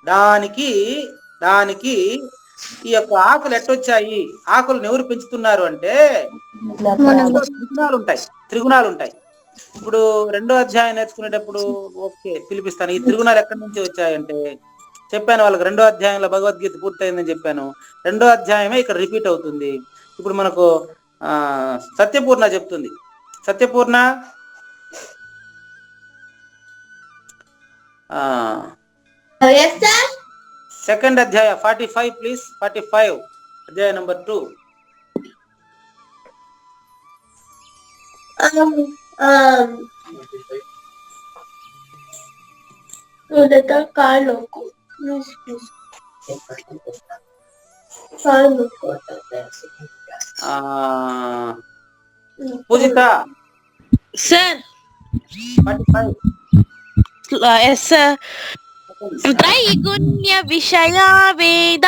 C: దానికి ఈ యొక్క ఆకులు ఎట్టొచ్చాయి? ఆకులు ఎవరు పెంచుతున్నారు అంటే త్రిగుణాలు ఉంటాయి. ఇప్పుడు 2వ అధ్యాయం నేర్చుకునేటప్పుడు ఓకే పిలిపిస్తాను. ఈ త్రిగుణాలు ఎక్కడి నుంచి వచ్చాయంటే చెప్పాను వాళ్ళకి. 2వ అధ్యాయంలో భగవద్గీత పూర్తయిందని చెప్పాను. 2వ అధ్యాయమే ఇక్కడ రిపీట్ అవుతుంది. ఇప్పుడు మనకు సత్యపూర్ణ చెప్తుంది. సత్యపూర్ణ సెకండ్ అధ్యాయ 45 ప్లీజ్. 45 అధ్యాయ number 2. Pujitha
I: sir.
C: 45.
I: Yes sir. త్రైగుణ్య విషయా వేద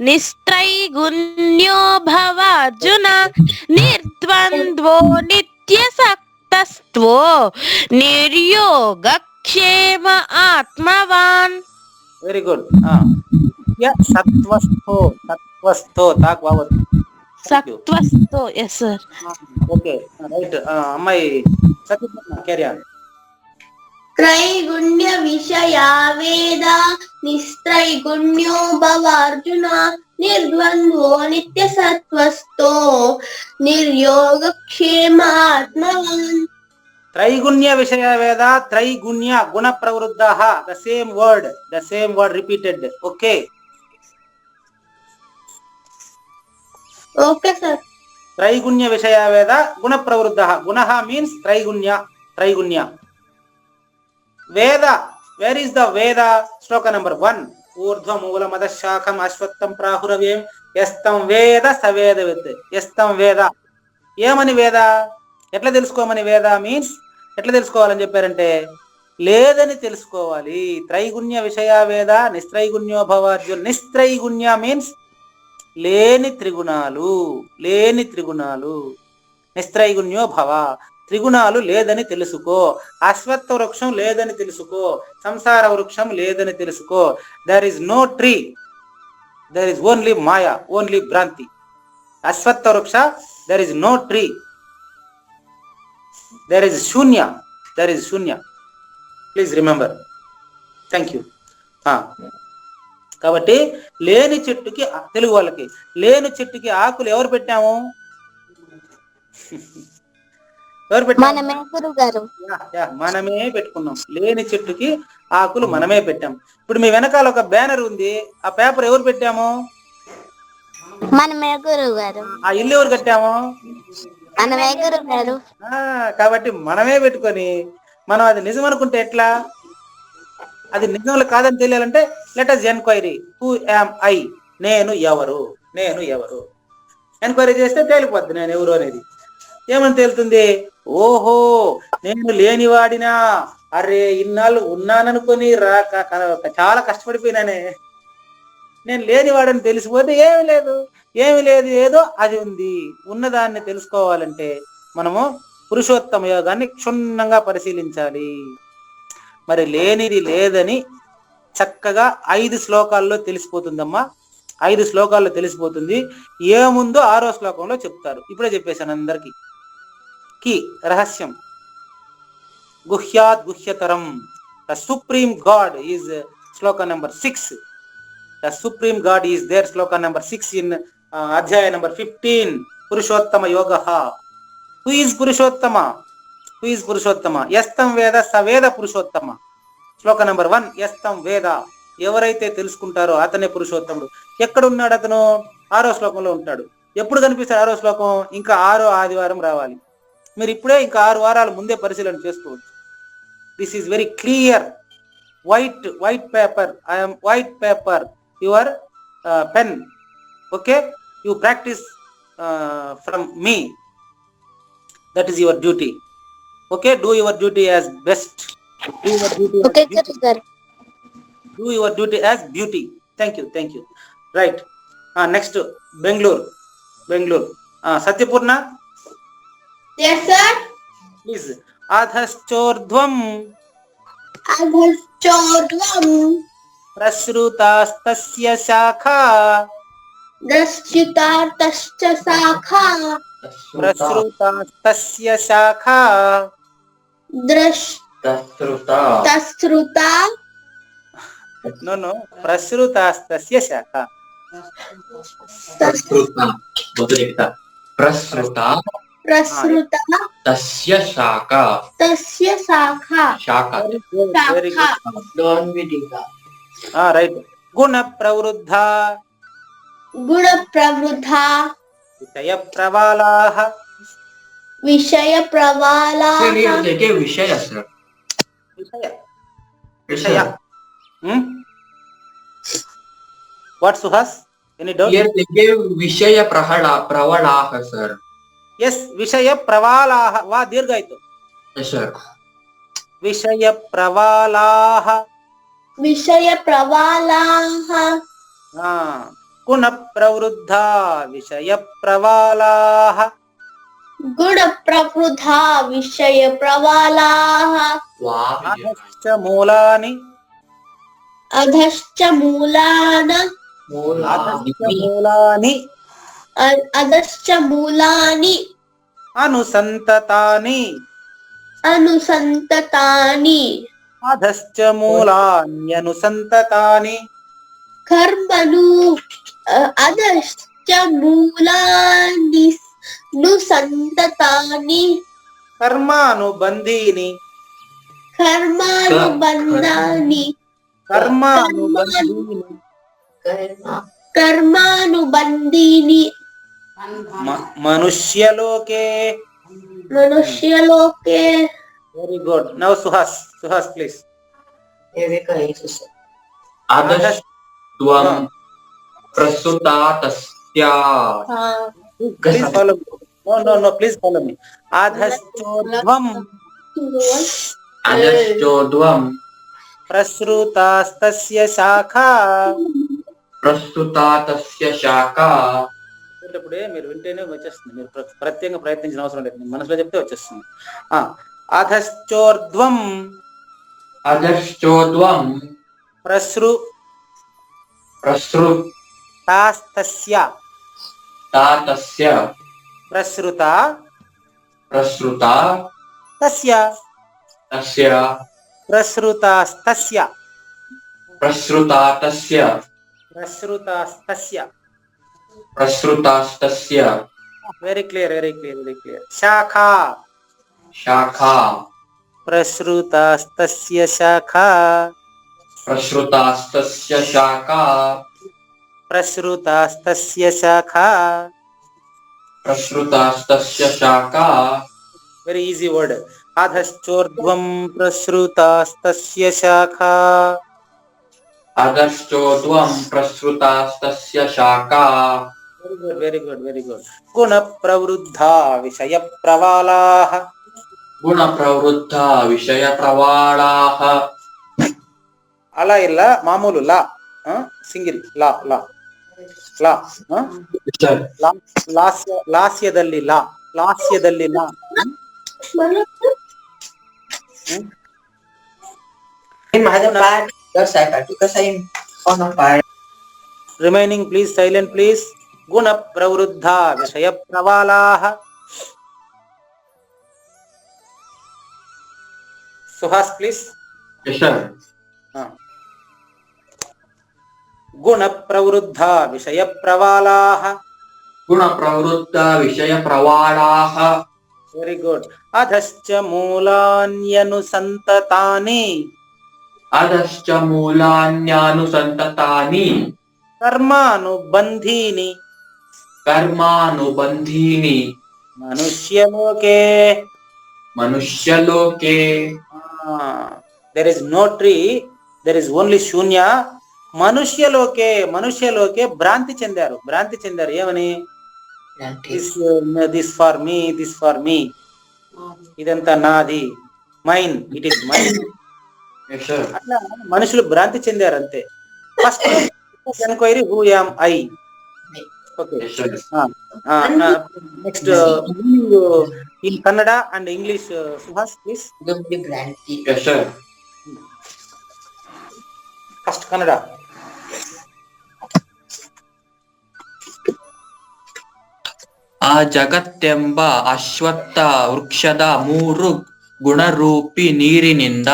I: నిస్త్రైగుణ్యో భవార్జున నిర్ద్వంద్వో నిత్యసక్తస్త్వో నిర్యోగక్షేమ ఆత్మవాన్.
C: Very good. సత్వస్థో తాక్ బావత్.
I: సత్వస్థో. Yes sir.
C: Okay right. అమ్మాయి సత్యపూర్ణ క్యారీ ఆన్.
B: త్రైగుణ్య విషయా వేద నిస్త్రైగుణ్యో భవార్జున నిర్ద్వంద్వో నిత్య సత్వస్థో నిర్యోగక్షేమాత్మవాన్.
C: త్రైగుణ్య విషయ వేద. త్రైగుణ్య గుణ ప్రవృద్ధః. The same word repeated. Okay
B: okay sir.
C: త్రైగుణ్య విషయ వేద గుణ ప్రవృద్ధః. గుణః మీన్స్ త్రైగుణ్య. వేద. వేర్ ఈస్ ద వేద? శ్లోక నంబర్ 1. ఊర్ధ్వమూల మదశాఖం అశ్వత్థం ప్రాహురవ్యం యస్తం వేద సవేదవిత్. యస్తం వేద. ఏమని వేద? ఎట్లా తెలుసుకోమని వేద మీన్స్ ఎట్లా తెలుసుకోవాలని చెప్పారంటే లేదని తెలుసుకోవాలి. త్రైగుణ్య విషయ వేద నిస్త్రైగుణ్యో భవార్జున్. నిస్త్రైగుణ్య మీన్స్ లేని త్రిగుణాలు, లేని త్రిగుణాలు. నిస్త్రైగుణ్యో భవ, త్రిగుణాలు లేదని తెలుసుకో. అశ్వత్థ వృక్షం లేదని తెలుసుకో, సంసార వృక్షం లేదని తెలుసుకో. There is no tree, there is only maya, only bhranti. Ashwattha vriksha, there is no tree, there is shunya, there is shunya. Please remember. Thank you. కాబట్టి లేని చెట్టుకి, తెలుగు వాళ్ళకి లేని చెట్టుకి ఆకులు ఎవరు పెట్టాము? ఎవరు పెట్టాము? మనమే పెట్టుకున్నాం. లేని చెట్టుకి ఆకులు మనమే పెట్టాం. ఇప్పుడు మీ వెనకాల ఒక బ్యానర్ ఉంది, ఆ పేపర్ ఎవరు పెట్టాము?
H: మనమే గురువు గారు.
C: ఆ ఇల్లు ఎవరు కట్టాము?
H: మనమే గురువు గారు.
C: కాబట్టి మనమే పెట్టుకొని మనం అది నిజం అనుకుంటే ఎట్లా? అది నిజంలో కాదని తెలియాలంటే let us enquiry. Who am I? నేను ఎవరు, నేను ఎవరు? ఎంక్వైరీ చేస్తే తేలిపోద్ది నేను ఎవరు అనేది. ఏమని తేలుతుంది? ఓహో, నేను లేనివాడినా, అరే ఇన్నాళ్ళు ఉన్నాననుకొని చాలా కష్టపడిపోయినానే, నేను లేనివాడని తెలిసిపోతే ఏమి లేదు, ఏమి లేదు, ఏదో అది ఉంది. ఉన్నదాన్ని తెలుసుకోవాలంటే మనము పురుషోత్తమ యోగాన్ని క్షుణ్ణంగా పరిశీలించాలి. మరి లేనిది లేదని చక్కగా 5 శ్లోకాల్లో తెలిసిపోతుందమ్మా. 5 శ్లోకాల్లో తెలిసిపోతుంది. ఏముందో 6వ శ్లోకంలో చెప్తారు. ఇప్పుడే చెప్పేశాను అందరికి. కి రహస్యం గుహ్యాత్ గుహ్యతరం. ద సుప్రీం గాడ్ ఈజ్ శ్లోక number 6. The supreme God is there, శ్లోక నెంబర్ 6 ఇన్ అధ్యాయ నెంబర్ 15. పురుషోత్తమ యోగ. హూ ఈజ్ పురుషోత్తమ? హూ ఈజ్ పురుషోత్తమ? యస్తం వేద స వేద పురుషోత్తమ. శ్లోక నెంబర్ 1. యస్తం వేద, ఎవరైతే తెలుసుకుంటారో అతనే పురుషోత్తముడు. ఎక్కడ ఉన్నాడు అతను? 6వ శ్లోకంలో ఉంటాడు. ఎప్పుడు కనిపిస్తాడు 6వ శ్లోకం? ఇంకా 6వ ఆదివారం రావాలి. మీరు ఇప్పుడే ఇంకా 6 వారాలు ముందే పరిశీలన చేసుకోవచ్చు. This is very clear. White paper, I'm white paper, your pen. Okay, you practice from me. That is your duty. Okay, do your duty as best. Do your duty as beauty. Thank you. Right. Next, Bangalore. Satyapurna.
B: Yes, sir.
C: Please. Adhaschordhvam. Prasrutastasya shakha.
B: Drashchutartascha shakha.
C: Prasrutastasya shakha.
B: Tasruta.
C: No. Prasrutastasya shakha.
E: Prasruta. Tasya shaka.
C: Very good.
F: Don't be diga.
C: Right. Guna pravruddha. Vishaya pravalaha.
E: Sir, here देखिए विषय है sir.
C: Vishaya. What, Suhas? Any doubt?
E: Here देखिए विषय प्रवलाह sir.
C: Yes, Vishaya pravalaha. Va dirgha ito.
E: Yes sir.
C: Vishaya pravalaha. Guna pravruddha. Vishaya pravalaha.
B: Adhascha mulani
C: Anusantatani. Adhascha mulani anusantatani.
B: Karmanu adhascha mulani nusantatani.
C: Karmanubandhini.
B: Karmanubandhini.
C: Manusyaloke. Very good. Now Suhas, please.
E: Adhastvam prasutasya.
C: Please follow me. No, please follow me. Adhastvam
E: अधश्चोर्ध्वं
C: ప్రసృతాస్తస్య శాఖా.
E: प्रस्तुता तस्य शाखा.
C: ఇప్పుడే మీరు వింటేనే వచ్చేస్తుంది, మీరు ప్రత్యేకంగా ప్రయత్నించిన అవసరం లేదు, మీ మనసులో చెప్తే వచ్చేస్తుంది. అధశ్చోర్ధ్వం
E: अधश्चोर्ध्वं
C: ప్రసృతాస్తస్య
E: तस्य
C: ప్రసృత
E: प्रसृता
C: తస్య
E: तस्य
C: ప్రసృతాస్తస్య
E: प्रसृता तस्य
C: ప్రసృతాస్తస్య.
E: प्रसृतास्तस्य
C: very clear, very clear, very clear. శాఖా
E: शाखा.
C: ప్రసృతాస్తస్య శాఖా
E: प्रसृतास्तस्य शाखा.
C: ప్రసృతాస్తస్య శాఖా.
E: प्रसृतास्तस्य शाखा.
C: Very easy word. అధశ్చోర్ధ్వం ప్రసృతాస్తస్య శాఖా.
E: अधश्चोर्ध्वं प्रसृतास्तस्य शाखा.
C: Very good, very good, very good. గుణ ప్రవృద్ధా విషయ ప్రవాళాః.
E: गुणप्रवृद्धा विषयप्रवाळाः.
C: అలా ఇలా మామూలు లా, సింగిల్ లా లా లా. లాస్యದಲ್ಲಿ ಲಾ, ಲಾಸ್ಯದಲ್ಲಿ ಲಾ. Remaining please, silent please. గుణ ప్రవృద్ధ విషయ ప్రవాళాః. సుహాస్ ప్లీజ్. గుణ ప్రవృద్ధ విషయ ప్రవాళాః.
E: गुणप्रवृद्धा विषयप्रवाळाः.
C: Very good. అధశ్చ మూలాన్యనుసంతతాని
E: अधश्च मूलान्यानुसन्ततानि
C: కర్మానుబంధీని
E: कर्मानुबन्धीनि
C: మనుష్యలోకే.
E: मनुष्यलोके.
C: There is no tree, there is only శూన్య. మనుష్యలోకే, మనుష్యలోకే భ్రాంతి చెందారు, భ్రాంతి చెందారు. ఏమని? This for me, this for me, ఇదంతా నాది, మైన్, ఇట్ ఇస్ మైన్. అట్లా మనుషులు భ్రాంతి చెందారు అంతే. First enquiry who am I. Okay, next in Kannada and English. Suhas please. First Kannada.
E: ಆ ಜಗತ್ತೆಂಬ ಅಶ್ವತ್ಥ ವೃಕ್ಷದ 3 ಗುಣರೂಪಿ ನೀರಿನಿಂದ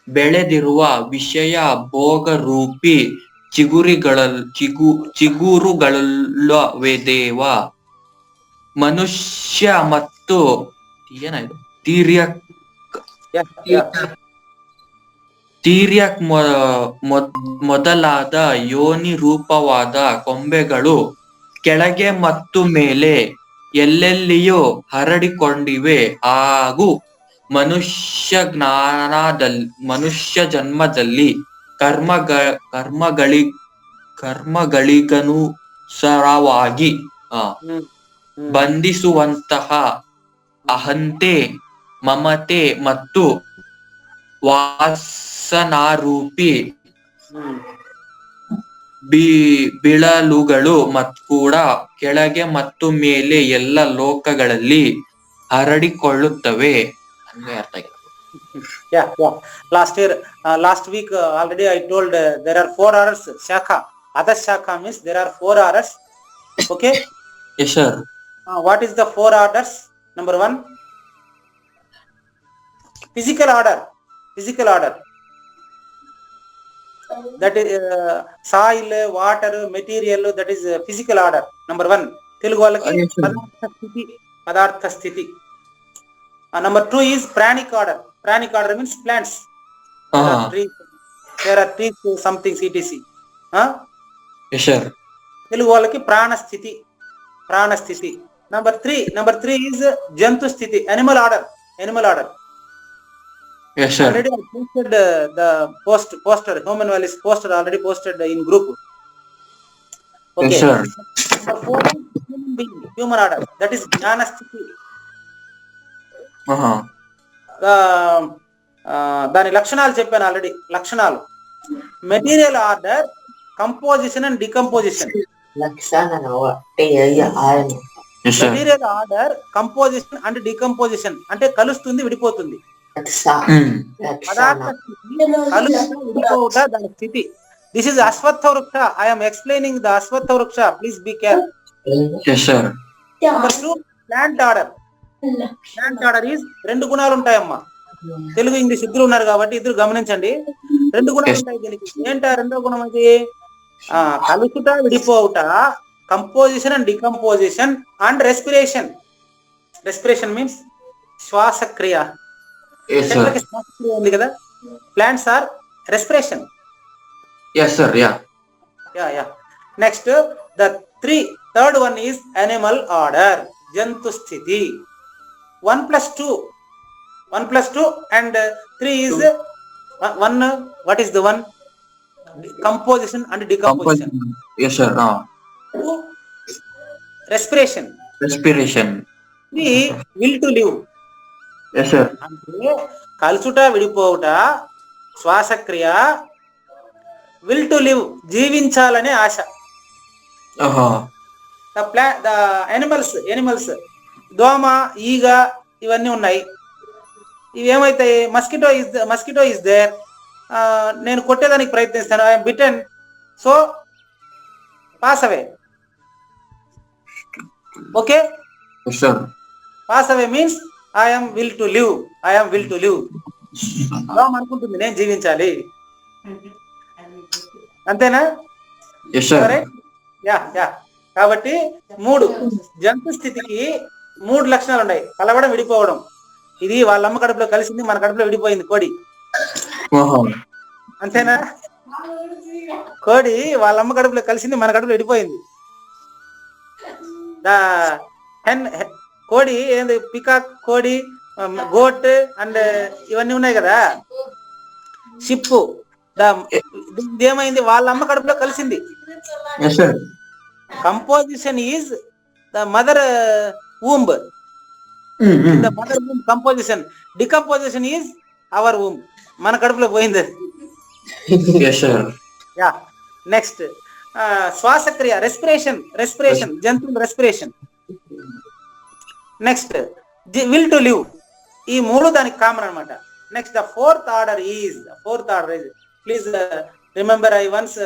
E: ಬೆಳೆದಿರುವ ವಿಷಯ ಭೋಗರೂಪಿ ಚಿಗುರುಗಳಲ್ಲವೆದೇವ. ಮನುಷ್ಯ ಮತ್ತು ಏನಾಯ್ತು ತೀರ್ಯಕ್ ಮೊದಲಾದ ಯೋನಿ ರೂಪವಾದ ಕೊಂಬೆಗಳು ಕೆಳಗೆ ಮತ್ತು ಮೇಲೆ ಎಲ್ಲೆಲ್ಲಿಯೂ ಹರಡಿಕೊಂಡಿವೆ. ಹಾಗೂ ಮನುಷ್ಯ ಜನ್ಮದಲ್ಲಿ ಕರ್ಮಗಳಿಗನುಸಾರವಾಗಿ ಬಂಧಿಸುವಂತಹ ಅಹಂತೆ, ಮಮತೆ ಮತ್ತು ವಾಸನಾರೂಪಿ ಬಿಳಲುಗಳು ಕೂಡ ಕೆಳಗೆ ಮತ್ತು ಮೇಲೆ ಎಲ್ಲ ಲೋಕಗಳಲ್ಲಿ ಹರಡಿಕೊಳ್ಳುತ್ತವೆ.
C: Last week already I told there are 4 orders. Shakha, other shakha means there are 4 orders. Okay.
E: Yes sir.
C: What is the 4 orders? Number 1, physical order. Physical order, that is soil, water, material, that is physical order. Number 1, telugu vallaki padartha sthiti. Number 2 is pranic order. Pranic order means plants. There are trees, something etc.
E: Yes sir.
C: Telugu vallaki prana sthiti. Prana sthiti. Number 3 is jantu sthiti. Animal order. Animal order.
E: Yes sir.
C: Already I posted the poster, Human Values poster already posted in group. Okay.
E: Yes sir.
C: Number 4 is human being, human order. That is jnana sthiti. దాని లక్షణాలు చెప్పాను already. లక్షణాలు material order, composition and decomposition. Material order, composition and decomposition అంటే కలుస్తుంది, విడిపోతుంది. పదార్థ స్థితి, కలుస్తూ విడిపోవుట దాని స్థితి. దిస్ ఇస్ అశ్వత్థ వృక్ష. I'm explaining the ashwattha vriksha, please be care. Number 2 plant order. Plant order is 2 గుణాలు ఉంటాయమ్మా. తెలుగు ఇంగ్లీష్ ఇద్దరు ఉన్నారు కాబట్టి ఇద్దరు గమనించండి. 2 గుణాలు ఉంటాయి దీనికి. ఏంటా 2వ గుణం? అది కలుసుట, విడిపోవుట, composition and decomposition and respiration. Respiration means శ్వాసక్రియ. శ్వాసక్రియ ఉంది కదా, plants are respiration. Next the third one is animal order, జంతు స్థితి. 1+2 and 3 is 1. What is the 1? Composition and decomposition.
E: Yes sir.
C: 2 respiration. 3 will to live.
E: Yes sir.
C: అంటే కలుసుట, విడిపోవుట, శ్వాసక్రియ, will to live జీవించాలనే ఆశ. ద animals దోమ, ఈగ ఇవన్నీ ఉన్నాయి. ఇవి ఏమైతాయి? Mosquito is there. నేను కొట్టేదానికి ప్రయత్నిస్తాను. I'm bitten, so pass away. Okay, pass away means I'm will to live. దోమ అనుకుంటుంది నేను జీవించాలి, అంతేనా? యా. కాబట్టి 3 జంతు స్థితికి 3 లక్షణాలు ఉన్నాయి. కలవడం, విడిపోవడం. ఇది వాళ్ళమ్మ కడుపులో కలిసింది, మన కడుపులో విడిపోయింది కోడి, అంతేనా? కోడి వాళ్ళమ్మ కడుపులో కలిసింది, మన కడుపులో విడిపోయింది. కోడి ఏంది? పికాక్, కోడి, గోట్ అండ్ ఇవన్నీ ఉన్నాయి కదా. షిప్పు ఏమైంది? వాళ్ళ అమ్మ కడుపులో కలిసింది. Composition is the mother womb. The mother womb composition. Decomposition is our womb. మన కడుపులో పోయింది. యా. నెక్స్ట్ శ్వాసక్రియ, రెస్పిరేషన్, జంతువుల respiration. Next will to live. ఈ 3 దానికి కామన్ అనమాట. Next the fourth order is please remember, I once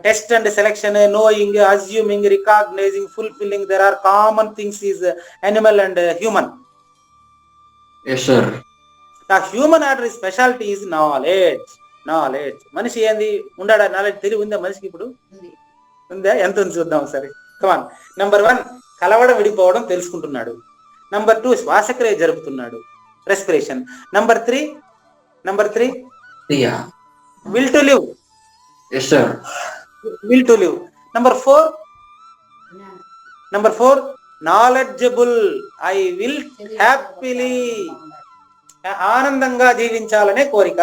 C: test and selection, knowing, assuming, recognizing, fulfilling. There are common things is animal and human.
E: Yes sir.
C: The human order specialty is knowledge. మనిషి ఏంది? ఉండాడా? Knowledge, తెలివి ఉందా మనిషికి? ఇప్పుడు ఉందా? ఎంత ఉంది చూద్దాం సరే. కమాన్. నెంబర్ 1 కలవడం, విడిపోవడం తెలుసుకుంటున్నాడు. నెంబర్ 2 శ్వాసక్రియ జరుపుతున్నాడు, respiration. Number 3 will to live.
E: Yes sir.
C: Will to live. Number 4 knowledgeable. I will happily, ఆనందంగా జీవించాలనే కోరిక.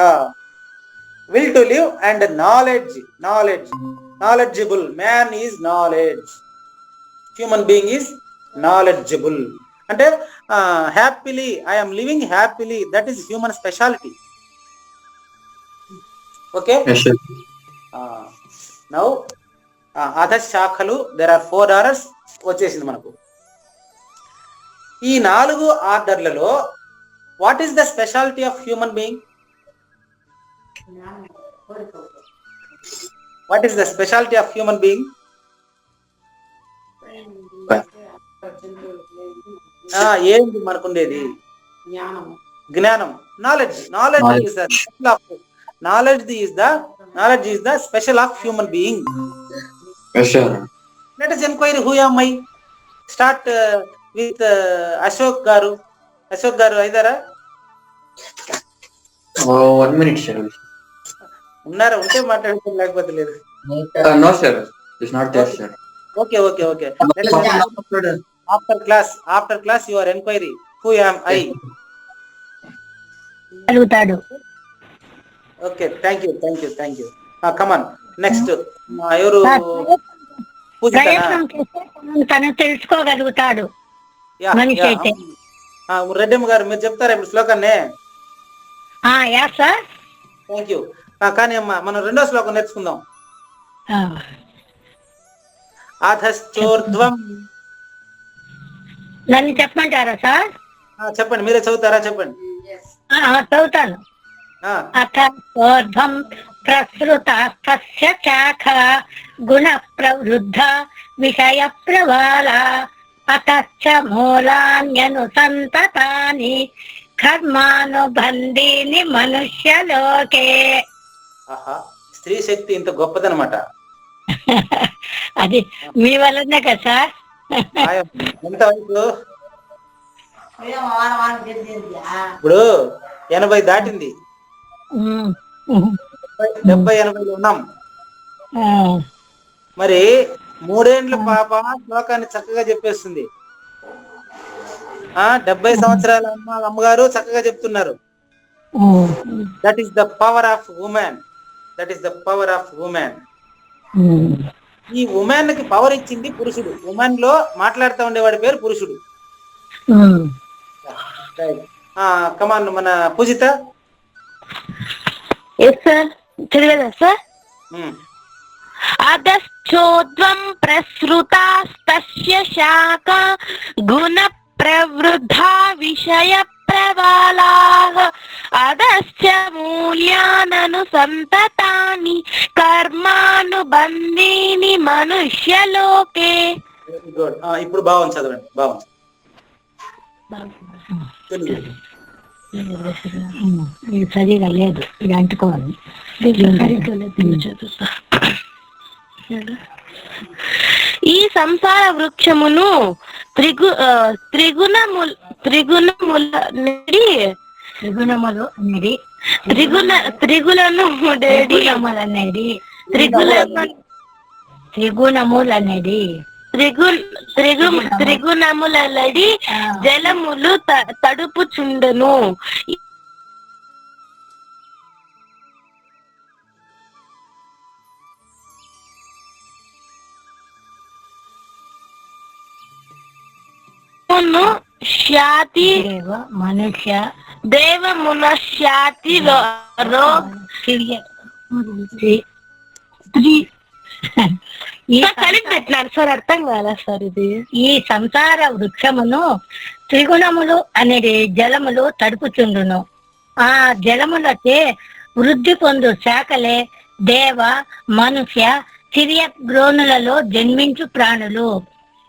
C: Will to live and knowledgeable. Man is knowledge. Human being is knowledgeable. అంటే happily, I am living happily. That is human specialty. Okay.
E: Yes sir.
C: Now అధశాఖలు, there are 4 orders వచ్చేసింది మనకు. ఈ 4 ఆర్డర్లలో what is the speciality of human being? What is the speciality of human being? ఏంటి మనకుండేది? జ్ఞానం. Knowledge is the special of human being.
E: Yes sir.
C: Let us inquire who am I. Start with Ashok garu. Aidara?
E: 1 minute sir.
C: Unnara unte maatladukon lekapothe ledu.
E: No sir, it's not there sir.
C: Okay. Let us after class you are inquiry who am I.
I: అడుగుతాడు.
C: Okay, thank you. Come on. Next ఎవరు?
I: ప్రయత్నం చేస్తే తను తెలుసుకోగలుగుతాడు మనిషి అయితే.
C: రెడ్డమ్మ గారు మీరు చెప్తారా ఇప్పుడు శ్లోకాన్ని?
I: Yeah sir.
C: Thank you. కానీ అమ్మా మనం రెండో శ్లోకం నేర్చుకుందాం. అధశ్చోర్ధ్వం.
I: నన్ను చెప్పమంటారా సార్?
C: చెప్పండి, మీరే చదువుతారా? చెప్పండి.
I: చదువుతాను. అథోర్ధ్వం ప్రసృతస్తస్య శాఖ గుణ ప్రవృద్ధ విషయ ప్రవాళ అతశ్చ మూలాన్యనుసంతతాని కర్మానుబంధీని మనుష్యలోకే.
C: ఆహా, స్త్రీ శక్తి ఇంత గొప్పదనమాట.
I: అది మీ వల్లనే కదా సార్.
C: ఎంత వయసు? ఇప్పుడు 80 దాటింది. 70-80 ఉన్నాం. మరి 3 ఏండ్ల పాప శ్లోకాన్ని చక్కగా చెప్పేస్తుంది. 70 సంవత్సరాల అమ్మగారు చక్కగా చెప్తున్నారు. That is the power of women. That is the power of women. ఈ ఉమెన్ కి పవర్ ఇచ్చింది పురుషుడు. ఉమెన్ లో మాట్లాడుతూ ఉండేవాడి పేరు పురుషుడు. కమాన్ మన పూజిత.
H: చదివేదా సార్? అధశ్చోర్ధ్వం ప్రసృతాస్తస్య శాఖ గుణ ప్రవృద్ధా విషయ ప్రవాళాః అధశ్చ మూల్యాననుసంతతాని కర్మానుబంధీని మనుష్యలోకే.
C: Very good. ఇప్పుడు బాగుంది, చదవండి. బాగుంది.
I: సరిగా లేదు, ఇది అంటుకోవాలి.
H: ఈ సంసార వృక్షమును త్రిగుణములనడి జలములు తడుపుచుండును.
I: మనుష్య
H: దేవమునశ్యాతి పెట్టినారు సార్, అర్థం కాదా సార్ ఇది?
I: ఈ సంసార వృక్షమును త్రిగుణములు అనేది జలములు తడుపుచుండును. ఆ జలములచే వృద్ధి పొందు శాఖలే దేవ మనుష్య సిరియ గ్రోణులలో జన్మించు ప్రాణులు.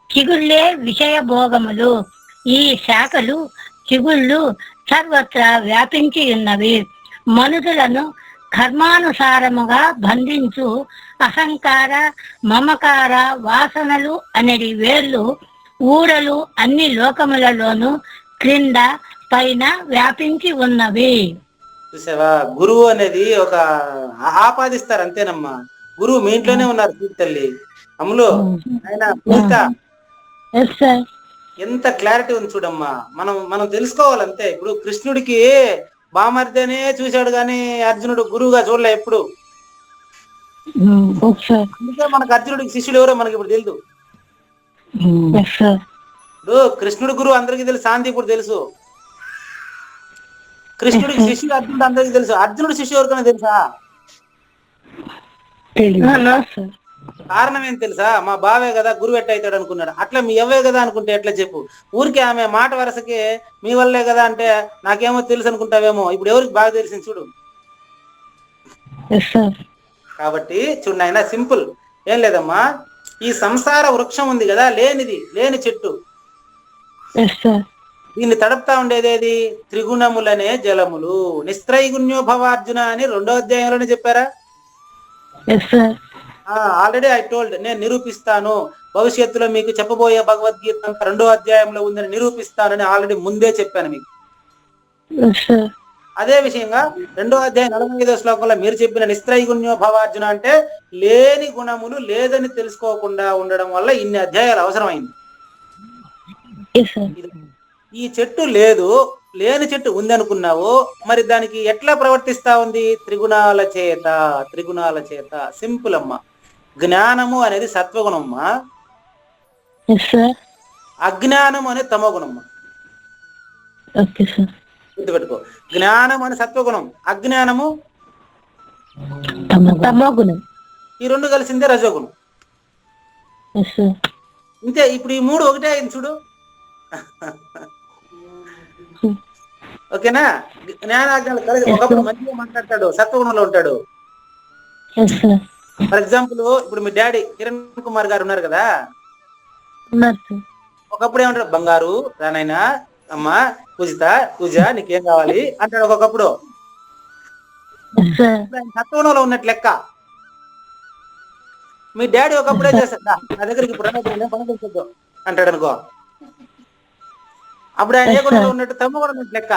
I: చిగుళ్ళే విషయ భోగములు. ఈ శాఖలు చిగుళ్ళు సర్వత్రా వ్యాపించి ఉన్నవి. మనుషులను కర్మానుసారముగా బంధించు అహంకార మమకార వాసనలు అనేది వేళ్ళు ఊరలు అన్ని లోకములలోనూ క్రింద పైన వ్యాపించి ఉన్నవి.
C: చూసావా, గురువు అనేది ఒక ఆపాదిస్తారు అంతేనమ్మా. గురువు మీ ఇంట్లోనే ఉన్నారు. తల్లి అమ్ములు, ఆయన పూజిత, ఎంత క్లారిటీ ఉంది చూడమ్మా. మనం తెలుసుకోవాలంతే. ఇప్పుడు కృష్ణుడికి బామర్దనే చూశాడు కానీ అర్జునుడు గురువుగా చూడలే ఎప్పుడు. అందుకే మనకు అర్జునుడికి శిష్యుడు ఎవరో మనకి ఇప్పుడు తెలుసు. ఇప్పుడు కృష్ణుడు గురువు అందరికీ తెలుసు, శాంతిపుడు తెలుసు. కృష్ణుడికి శిష్యుడు అర్జునుడు అందరికీ తెలుసు. అర్జునుడు శిష్యు ఎవరికైనా తెలుసా? కారణం ఏం తెలుసా? మా బావే కదా గురువు ఎట్ట అవుతాడు అనుకున్నాడు. అట్లా మీ అవ్వే కదా అనుకుంటే ఎట్లా చెప్పు? ఊరికే ఆమె మాట వరసకి మీ వల్లే కదా అంటే నాకేమో తెలుసు అనుకుంటావేమో. ఇప్పుడు ఎవరికి బాగా తెలిసింది చూడు. కాబట్టి చూడు నాయన, సింపుల్ ఏం లేదమ్మా. ఈ సంసార వృక్షం ఉంది కదా, లేని చెట్టు. దీన్ని తడుపుతా ఉండేదేది? త్రిగుణములనే జలములు. నిస్త్రైగుణ్యో భవార్జున అని 2వ అధ్యాయంలోనే చెప్పారా? ఆల్రెడీ ఐ టోల్డ్, నేను నిరూపిస్తాను. భవిష్యత్తులో మీకు చెప్పబోయే భగవద్గీత 2వ అధ్యాయంలో ఉందని నిరూపిస్తానని ఆల్రెడీ ముందే చెప్పాను మీకు. అదే విషయంగా 2వ అధ్యాయం 45వ శ్లోకంలో మీరు చెప్పిన నిస్త్రైగుణ్యో భవార్జున అంటే లేని గుణములు లేదని తెలుసుకోకుండా ఉండడం వల్ల ఇన్ని అధ్యాయాలు అవసరమైంది. ఈ చెట్టు లేని చెట్టు ఉంది అనుకున్నావు, మరి దానికి ఎట్లా ప్రవర్తిస్తా ఉంది? త్రిగుణాల చేత. సింపుల్ అమ్మా. జ్ఞానము అనేది సత్వగుణమ్మా, అజ్ఞానం అనేది తమోగుణమ్మా. గుర్తుపెట్టుకో. జ్ఞానం అని సత్వగుణం, అజ్ఞానము
I: తమోగుణం.
C: ఈ రెండు కలిసిందే రజోగుణం. ఇంతే. ఇప్పుడు ఈ మూడు ఒకటే అయింది చూడు. ఓకేనా? జ్ఞానాజ్ఞానాలు కలిసి ఒకప్పుడు మంచిగా మాట్లాడతాడు, సత్వగుణంలో ఉంటాడు. ఫర్ ఎగ్జాంపుల్ ఇప్పుడు మీ డాడీ కిరణ్ కుమార్ గారు ఉన్నారు కదా, ఒకప్పుడు ఏమంటాడు, బంగారు రానైనా అమ్మ పూజ నీకేం కావాలి అంటాడు ఒకప్పుడు. సత్వగుణంలో ఉన్నట్టు లెక్క. మీ డాడీ ఒకప్పుడే చేస్తాడు, నా దగ్గరికి ఇప్పుడు పనులు అంటాడు అనుకో, అప్పుడు ఆయన ఏ గుణంలో ఉన్నట్టు? తమ్మ కూడా ఉన్నట్టు లెక్క.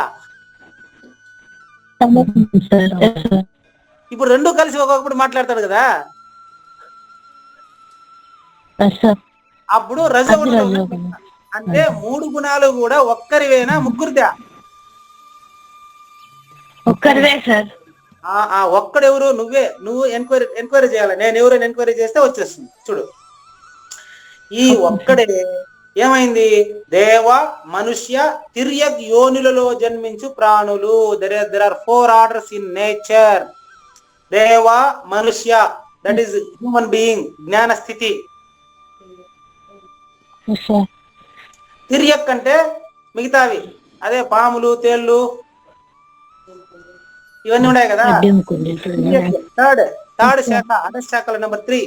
C: ఇప్పుడు రెండు కలిసి ఒక్కొక్కప్పుడు మాట్లాడతాడు కదా, అప్పుడు రజోగుణంలో ఉన్నట్టు లెక్క. అంటే మూడు గుణాలు కూడా ఒక్కరివేనా ముగ్గురిదా?
I: ఒక్కరివే సార్.
C: ఒక్కడెవరు? నువ్వు ఎంక్వైరీ చేయాలి. నేను ఎవరైనా ఎంక్వైరీ చేస్తే వచ్చేస్తుంది చూడు. ఈ ఒక్కడే ఏమైంది? దేవ, మనుష్య, తిర్యక్ యోనులలో జన్మించు ప్రాణులు. There are 4 orders in nature. Deva, manushya, that is human being, జ్ఞాన స్థితి. తిర్యక్ అంటే మిగతావి, అదే పాములు, తేళ్లు ఇవన్నీ ఉన్నాయి కదా. థర్డ్ శాఖ, అధశాఖల నెంబర్ 3.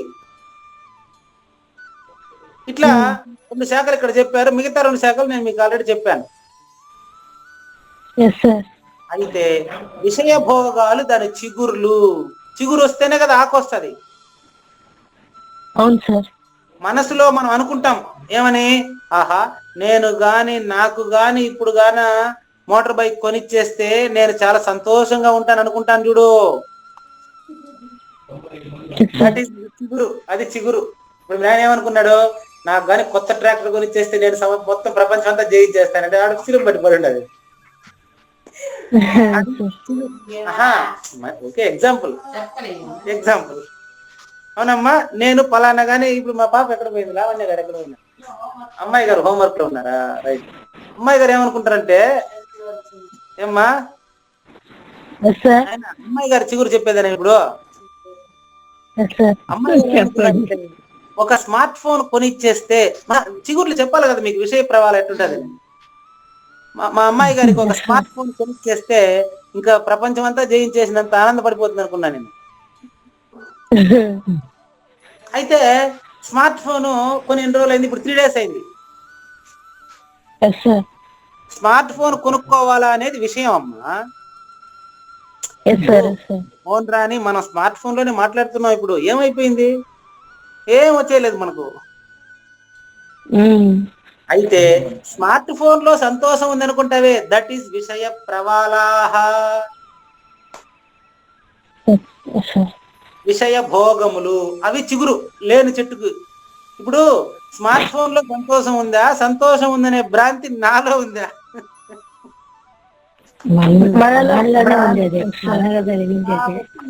C: ఇట్లా 2 శాఖలు ఇక్కడ చెప్పారు, మిగతా 2 శాఖలు నేను మీకు ఆల్రెడీ చెప్పాను. అయితే విషయ భోగాలు దాని చిగుర్లు. చిగురు వస్తేనే కదా ఆకు వస్తుంది.
I: అవును సార్.
C: మనసులో మనం అనుకుంటాం ఏమని, ఆహా నేను గాని నాకు గాని ఇప్పుడు గాన మోటార్ బైక్ కొనిచ్చేస్తే నేను చాలా సంతోషంగా ఉంటాను అనుకుంటాను చూడు. దట్ ఈస్ చిగురు, అది చిగురు. ఇప్పుడు నేను ఏమనుకున్నాడు, నాకు గాని కొత్త ట్రాక్టర్ కొనిచ్చేస్తే నేను మొత్తం ప్రపంచం అంతా జయించేస్తానంటే ఆడ సిరం పట్టిపోయి ఉండదు. Okay, example. అవునమ్మా, నేను పలానా గానీ ఇప్పుడు మా పాప ఎక్కడ పోయింది, లావణ్య గారు ఎక్కడ పోయినా, అమ్మాయి గారు హోంవర్క్ లో ఉన్నారా? రైట్. అమ్మాయి గారు ఏమనుకుంటారంటే, ఏమ్మా అమ్మాయి గారు చిగురు చెప్పేదని ఇప్పుడు అమ్మాయి ఒక స్మార్ట్ ఫోన్ కొనిచ్చేస్తే, చిగుర్లు చెప్పాలి కదా మీకు విషయ ప్రవాహం ఎట్టుంటది. మా అమ్మాయి గారికి ఒక స్మార్ట్ ఫోన్ కొనిచ్చేస్తే ఇంకా ప్రపంచం అంతా జయించేసినంత ఆనందపడిపోతుంది అనుకున్నా నేను. అయితే స్మార్ట్ ఫోన్ కొన్ని ఎన్ని రోజులు అయింది, ఇప్పుడు 3 days అయింది. స్మార్ట్ ఫోన్ కొనుక్కోవాలా అనేది విషయం అమ్మా. ఫోన్ రాని మనం స్మార్ట్ ఫోన్ లోనే మాట్లాడుతున్నాం. ఇప్పుడు ఏమైపోయింది, ఏం వచ్చేయలేదు మనకు. అయితే స్మార్ట్ ఫోన్ లో సంతోషం ఉంది అనుకుంటావే, దట్ ఈస్ విషయ ప్రవాలాహ, విషయ భోగములు. అవి చిగురు లేని చెట్టుకు. ఇప్పుడు స్మార్ట్ ఫోన్ లో సంతోషం ఉందా? సంతోషం ఉందనే భ్రాంతి నాలో ఉందా?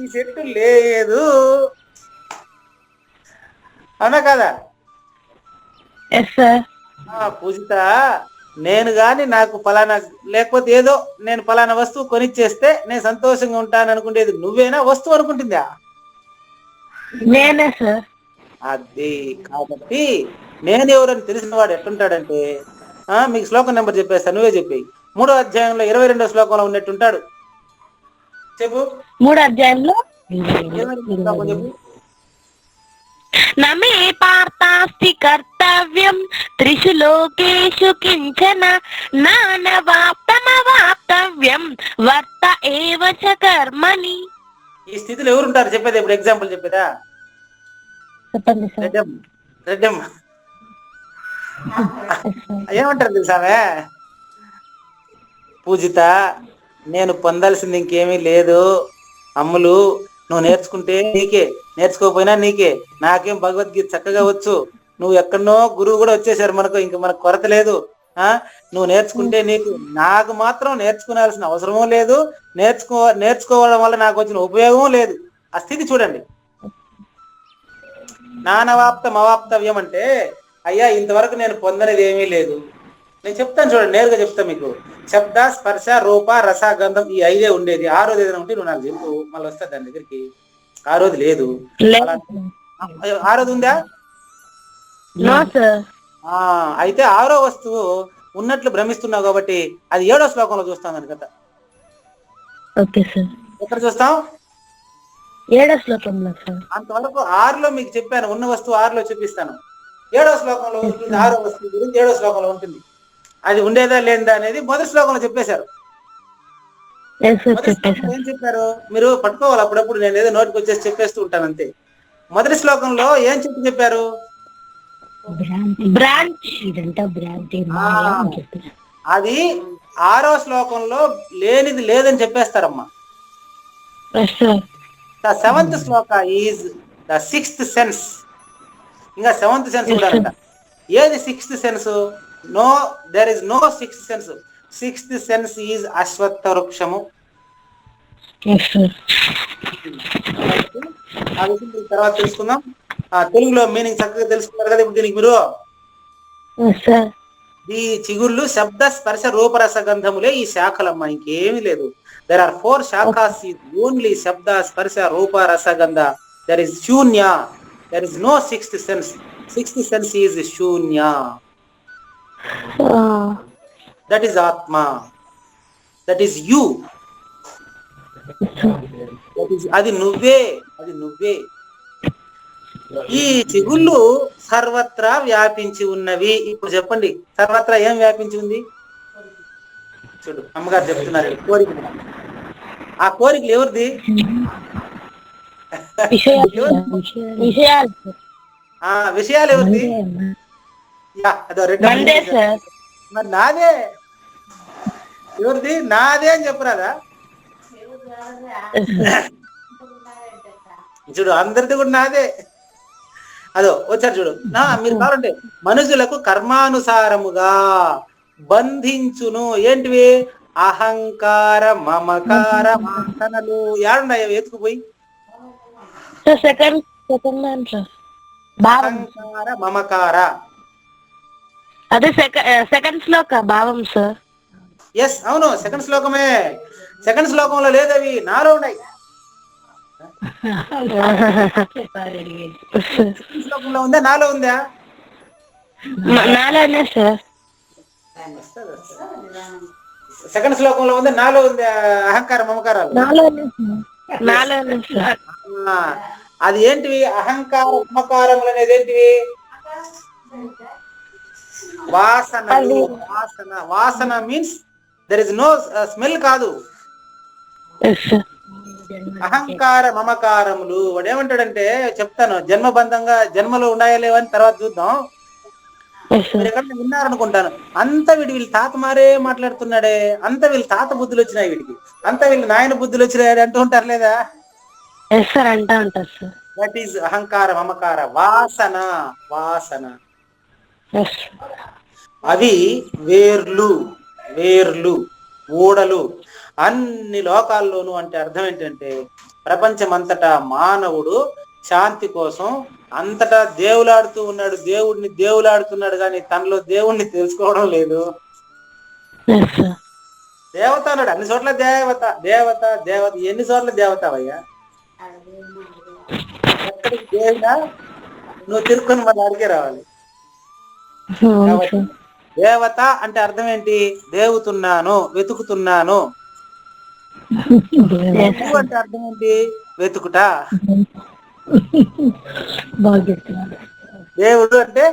C: ఈ చెట్టు లేదు, అవునా కదా? పూజిత, నేను గాని నాకు ఫలానా లేకపోతే ఏదో నేను ఫలానా వస్తువు కొనిచ్చేస్తే నేను సంతోషంగా ఉంటాను అనుకుంటేది నువ్వేనా వస్తువు అనుకుంటుందా?
I: నేనే సార్.
C: అది కాబట్టి నేను ఎవరని తెలిసిన వాడు ఎట్టుంటాడంటే, మీకు శ్లోకం నెంబర్ చెప్పేస్తా, నువ్వే చెప్పి. 3వ అధ్యాయంలో 22వ శ్లోకంలో ఉన్నట్టుంటాడు. చెప్పు.
I: 3వ అధ్యాయంలో
C: 22వ శ్లోకం చెప్పు.
I: నమే పార్థాస్తి కర్తవ్యం త్రిషు లోకేషు కించన నానవాప్తమవాప్తవ్యం వర్త ఏవ చ కర్మణి.
C: ఈ స్థితిలో ఎవరుంటారు చెప్పేది? ఇప్పుడు ఎగ్జాంపుల్ చెప్పేదా?
I: చెప్పండి సార్.
C: రెడ్డమ్మ ఏమంటారు తెలుసామే, పూజిత నేను పొందాల్సింది ఇంకేమీ లేదు, అమ్ములు నువ్వు నేర్చుకుంటే నీకే, నేర్చుకోకపోయినా నీకే, నాకేం భగవద్గీత చక్కగా వచ్చు, నువ్వు ఎక్కడనో గురువు కూడా వచ్చేసారు మనకు, ఇంక మనకు కొరత లేదు. నువ్వు నేర్చుకుంటే నీకు, నాకు మాత్రం నేర్చుకునాల్సిన అవసరమూ లేదు, నేర్చుకోవడం వల్ల నాకు వచ్చిన ఉపయోగం లేదు. ఆ స్థితి చూడండి. నానవాప్తం అవాప్తవ్యం అంటే, అయ్యా ఇంతవరకు నేను పొందనిది ఏమీ లేదు, నేను చెప్తాను చూడండి, నేరుగా చెప్తాను మీకు. శబ్ద, స్పర్శ, రూప, రస, గంధం ఈ 5 ఉండేది. 6వది ఏదైనా ఉంటే నువ్వు నాకు చెప్పు, మళ్ళీ వస్తా దాని దగ్గరికి. 6వది లేదు. 6వది ఉందా? అయితే 6వ వస్తువు ఉన్నట్లు భ్రమిస్తున్నావు కాబట్టి అది 7వ శ్లోకంలో చూస్తాం దాని కథ. ఎక్కడ చూస్తాం?
I: 7వ శ్లోకంలో సార్.
C: అంతవరకు 6లో మీకు చెప్పాను, ఉన్న వస్తువు 6లో చూపిస్తాను. 7వ శ్లోకంలో ఉంటుంది. 6వ వస్తువు గురించి 7వ శ్లోకంలో ఉంటుంది. అది ఉండేదా లేదా అనేది మొదటి శ్లోకంలో చెప్పేశారు. ఏం చెప్పారు మీరు పట్టుకోవాలి అప్పుడప్పుడు, నేను ఏదో నోటికి వచ్చేసి చెప్పేస్తూ ఉంటాను అంతే. మొదటి శ్లోకంలో ఏం చెప్పారు? అది 6వ శ్లోకంలో లేనిది లేదని చెప్పేస్తారమ్మా. ద 7th శ్లోక ఈజ్ ద 6th సెన్స్. ఇంకా 7th సెన్స్ కూడా అంట. ఏది 6th sense? No, there is no 6th sense. 6th sense is అశ్వత్థ వృక్షము. ఆ విషయం తర్వాత తెలుసుకుందాం. తెలుగులో మీనింగ్ చక్కగా తెలుసుకున్నారు కదా ఇప్పుడు దీనికి మీరు. ఈ చిగుళ్ళు శబ్ద, స్పర్శ, రూపరస, గంధములే ఈ శాఖలమ్మా, ఇంకేమీ లేదు. దెర్ ఆర్ 4 శాఖాస్, ఓన్లీ శబ్ద, స్పర్శ, రూప, రస, గంధ. There is shunya, there is no 6th sense. 6th sense is shunya. That is atma, that is you. అది నువ్వే, అది నువ్వే. ఈ చిగుళ్ళు సర్వత్రా వ్యాపించి ఉన్నవి. ఇప్పుడు చెప్పండి, సర్వత్రా ఏం వ్యాపించి ఉంది? చూడు అమ్మగారు చెప్తున్నారు కోరిక. ఆ కోరికలు ఎవరిది? విషయాలు ఎవరిది? అదో రెడ్డి. మరి నాదే. ఎవరిది? నాదే అని చెప్పరాదా? చూడు అందరిది కూడా నాదే. అదో వచ్చారు చూడు. మీరు కావాలంటే మనుషులకు కర్మానుసారముగా బంధించును. ఏంటివి? అహంకార, మమకార, వాసనలు. ఏడున్నాయో ఎత్తుకుపోయి. అహంకార, మమకార.
I: అదే సెకండ్ శ్లోక భావం సార్.
C: ఎస్, అవును, సెకండ్ శ్లోకమే. సెకండ్ శ్లోకంలో లేదవి, నాలో ఉన్నాయి. శ్లోకంలో ఉందా, నాలో ఉందా?
I: నాలోనే సార్.
C: సెకండ్ శ్లోకంలో ఉందా, నాలో ఉందా? అహంకార, మమకారాలు. అది ఏంటివి? అహంకార, మమకారములు అనేది ఏంటివి? వాసనలు. వాసన, వాసన means there is no smell కాదు. అహంకార, మమకారములు. వాడు ఏమంటాడంటే, చెప్తాను, జన్మబంధంగా జన్మలు ఉన్నాయా లేవని తర్వాత చూద్దాం. మీరు ఎక్కడ విన్నారనుకుంటాను. అంత వీళ్ళ తాత మారే మాట్లాడుతున్నాడే, అంత వీళ్ళ తాత బుద్ధులు వచ్చినాయి వీడికి, అంత వీళ్ళ నాయన బుద్ధులు వచ్చినాయి అంటూ ఉంటారు లేదా? దట్ ఈస్ అహంకార, మమకార. వాసన, వాసన. అవి వేర్లు, వేర్లు, ఊడలు అన్ని లోకాల్లోనూ. అంటే అర్థం ఏంటంటే, ప్రపంచమంతటా మానవుడు శాంతి కోసం అంతటా దేవులాడుతూ ఉన్నాడు, దేవుడిని దేవులాడుతున్నాడు, కానీ తనలో దేవుణ్ణి తెలుసుకోవడం లేదు. దేవత అన్నాడు, అన్ని చోట్ల దేవత, దేవత, దేవత. ఎన్ని చోట్ల దేవత అయ్యా? ఎక్కడికి దేవుడా నువ్వు తిరుక్కొని మళ్ళీ అడిగే రావాలి. దేవత అంటే అర్థం ఏంటి? దేవుతున్నాను, వెతుకుతున్నాను. అంటే అర్థం ఏంటి? వెతుకుట. దేవుడు అంటే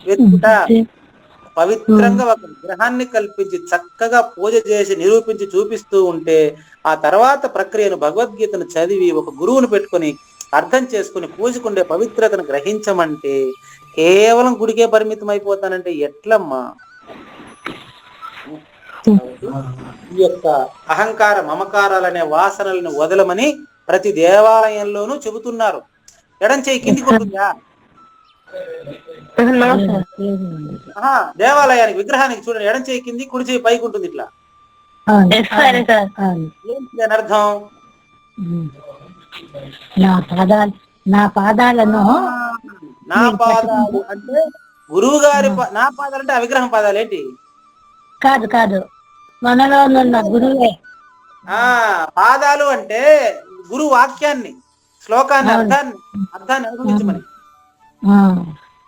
C: వెతుకుట. పవిత్రంగా ఒక గ్రహాన్ని కల్పించి చక్కగా పూజ చేసి నిరూపించి చూపిస్తూ ఉంటే, ఆ తర్వాత ప్రక్రియను భగవద్గీతను చదివి ఒక గురువును పెట్టుకొని అర్థం చేసుకుని పూజకుండే పవిత్రతను గ్రహించమంటే కేవలం గుడికే పరిమితం అయిపోతానంటే ఎట్లమ్మా? ఈ యొక్క అహంకార, మమకారాలనే వాసనలను వదలమని ప్రతి దేవాలయంలోనూ చెబుతున్నారు. ఎడం చేయి కిందికి ఉంటుందా? దేవాలయానికి, విగ్రహానికి చూడండి, ఎడం చేయి కింది, కుడి చేయి పైకి ఉంటుంది. ఇట్లా ఏంటి అర్థం?
I: నా పాదాలను
C: నా పాదాలు అంటే గురువు గారి నా పాదాలు అంటే ఆ విగ్రహం పాదాలు ఏంటి?
I: కాదు కాదు, మనలో ఉన్న గురువే.
C: పాదాలు అంటే గురు వాక్యాన్ని, శ్లోకాన్ని, అర్థాన్ని అనుభవించమని.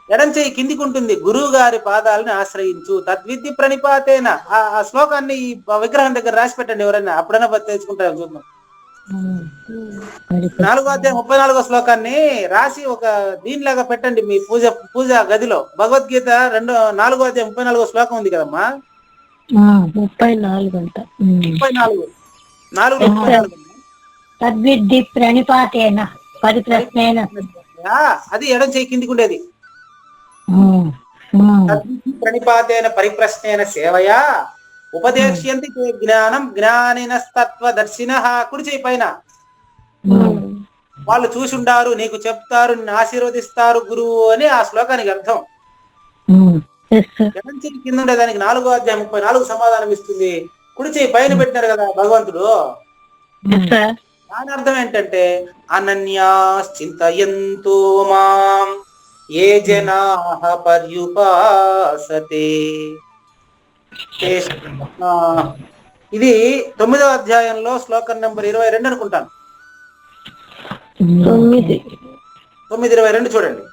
C: ఎడం చేయి కిందికి ఉంటుంది. గురువు గారి పాదాలని ఆశ్రయించు, తద్విద్య ప్రణిపాతేన. ఆ శ్లోకాన్ని ఈ విగ్రహం దగ్గర రాసి పెట్టండి, ఎవరైనా అప్పుడైనా తెలుసుకుంటారు. చూద్దాం. 4వ అధ్యాయం 34వ శ్లోకాన్ని రాసి ఒక దీనిలాగా పెట్టండి మీ పూజ గదిలో. భగవద్గీత 4వ అధ్యాయం 34వ శ్లోకం ఉంది కదమ్మా. 34
I: తద్విద్ది ప్రణిపాతేన పరిప్రశ్నేన.
C: అది ఎడం చేయి కిందికి ఉండేది. ప్రణిపాతేన పరిప్రశ్నేన సేవయా ఉపదేశ్యంతి జ్ఞానం జ్ఞానినస్తత్వదర్శినః. కుడి చేయి పైన. వాళ్ళు చూసుంటారు, నీకు చెప్తారు, నిన్ను ఆశీర్వదిస్తారు గురువు అని ఆ శ్లోకానికి అర్థం. ఎడం చేయి కింద ఉండేదానికి 4వ అధ్యాయం 34 సమాధానం ఇస్తుంది. కుడి చేయి పైన పెట్టినారు కదా భగవంతుడు. దాని అర్థం ఏంటంటే అనన్యాశ్చింతయంతో మాం ఏ జనాః పర్యుపాసతే. ఇది 9వ అధ్యాయంలో శ్లోకం నెంబర్ 22 అనుకుంటాను. 9:22 చూడండి.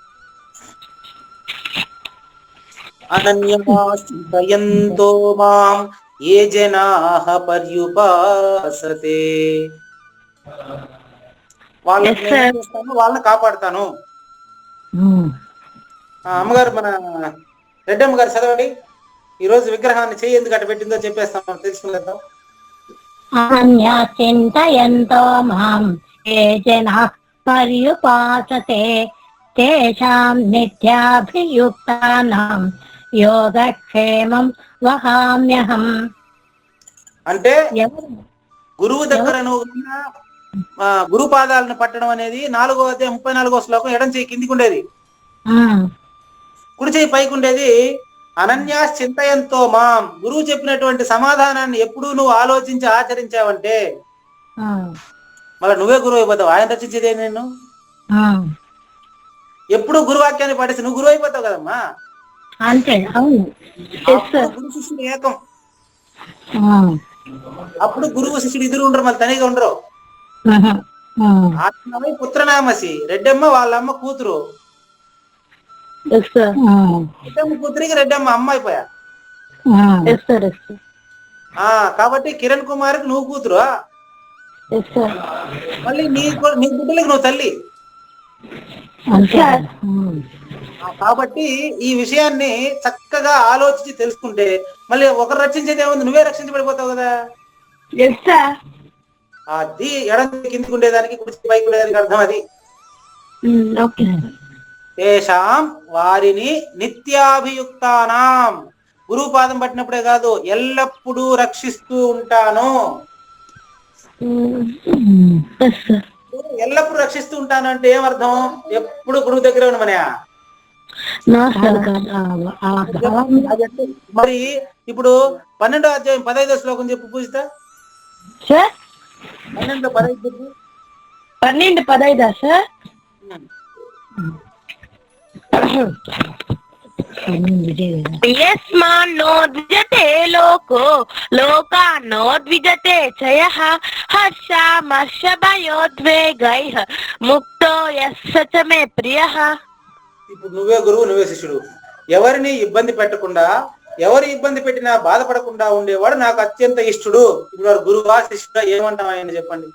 C: అనన్యాశ్చింతయంతో మాం ఏ జనాః పర్యుపాసతే. వాళ్ళని కాపాడుతాను. అమ్మగారు, మన రెడ్డమ్మ గారు చదవండి. ఈ రోజు విగ్రహాన్ని చేయి ఎందుకు అట్ట పెట్టిందో చెప్పేస్తాం, తెలుసుకుందాం.
I: చింతయంతో మాం ఏ జనాః పర్యుపాసతే తేషాం నిత్యాభియుక్తానాం యోగక్షేమం వహామ్యహం.
C: అంటే గురువు దగ్గర గురు పాదాలను పట్టడం అనేది 4వ అధ్యాయం 34వ శ్లోకం ఎడం చేయి కిందికి ఉండేది, కుడి చేయి పైకి ఉండేది. అనన్యాస్ చింతయంతో మాం, గురువు చెప్పినటువంటి సమాధానాన్ని ఎప్పుడు నువ్వు ఆలోచించి ఆచరించావంటే మళ్ళీ నువ్వే గురువు అయిపోతావు. ఆయన రచించేదే నేను. ఎప్పుడు గురువాక్యాన్ని పాటిస్తే నువ్వు గురువు అయిపోతావు కదమ్మా.
I: అంతే, అవును.
C: గురు శిష్యుడు ఏకం. అప్పుడు గురువు శిష్యుడు ఇద్దరు ఉండరు, మళ్ళీ తనిగా ఉండరు. ఆత్మవై పుత్రనామసి. రెడ్డమ్మ వాళ్ళమ్మ కూతురు. రెడ్డమ్మ కూతురికి రెడ్డమ్మ అమ్మ అయిపోయా. కాబట్టి కిరణ్ కుమార్కి నువ్వు కూతురు, మళ్ళీ నీ బిడ్డలకి నువ్వు తల్లి. కాబట్టి ఈ విషయాన్ని చక్కగా ఆలోచించి తెలుసుకుంటే మళ్ళీ ఒకరు రక్షించేది ఏముంది, నువ్వే రక్షించబడిపోతావు కదా. అది ఎడం కిందికి ఉండేదానికి కుడి పైకి ఉండేదానికి అర్థం అది. తేషాం, వారిని, నిత్యాభియుక్తానాం, గురువు పాదం పట్టినప్పుడే కాదు ఎల్లప్పుడూ రక్షిస్తూ ఉంటాను. ఎల్లప్పుడూ రక్షిస్తూ ఉంటాను అంటే ఏమర్థం? ఎప్పుడు గురువు దగ్గర ఉండమనే. మరి ఇప్పుడు 12వ అధ్యాయం 15వ శ్లోకం చెప్పు పూజిత. 12:15 చెప్పు.
I: 12:15 సార్. యస్మాన్నోద్విజతే లోకో లోకాన్నోద్విజతే చయః హర్షామర్షభయోద్వేగైః ముక్తో యస్స చ మే ప్రియః.
C: ఇప్పుడు నువ్వే గురువు, నువ్వే శిష్యుడు. ఎవరిని ఇబ్బంది పెట్టకుండా, ఎవరు ఇబ్బంది పెట్టినా బాధపడకుండా ఉండేవాడు నాకు అత్యంత ఇష్టడు. ఇప్పుడు వాడు గురువా శిష్యుడా ఏమంటాం ఆయన చెప్పండి.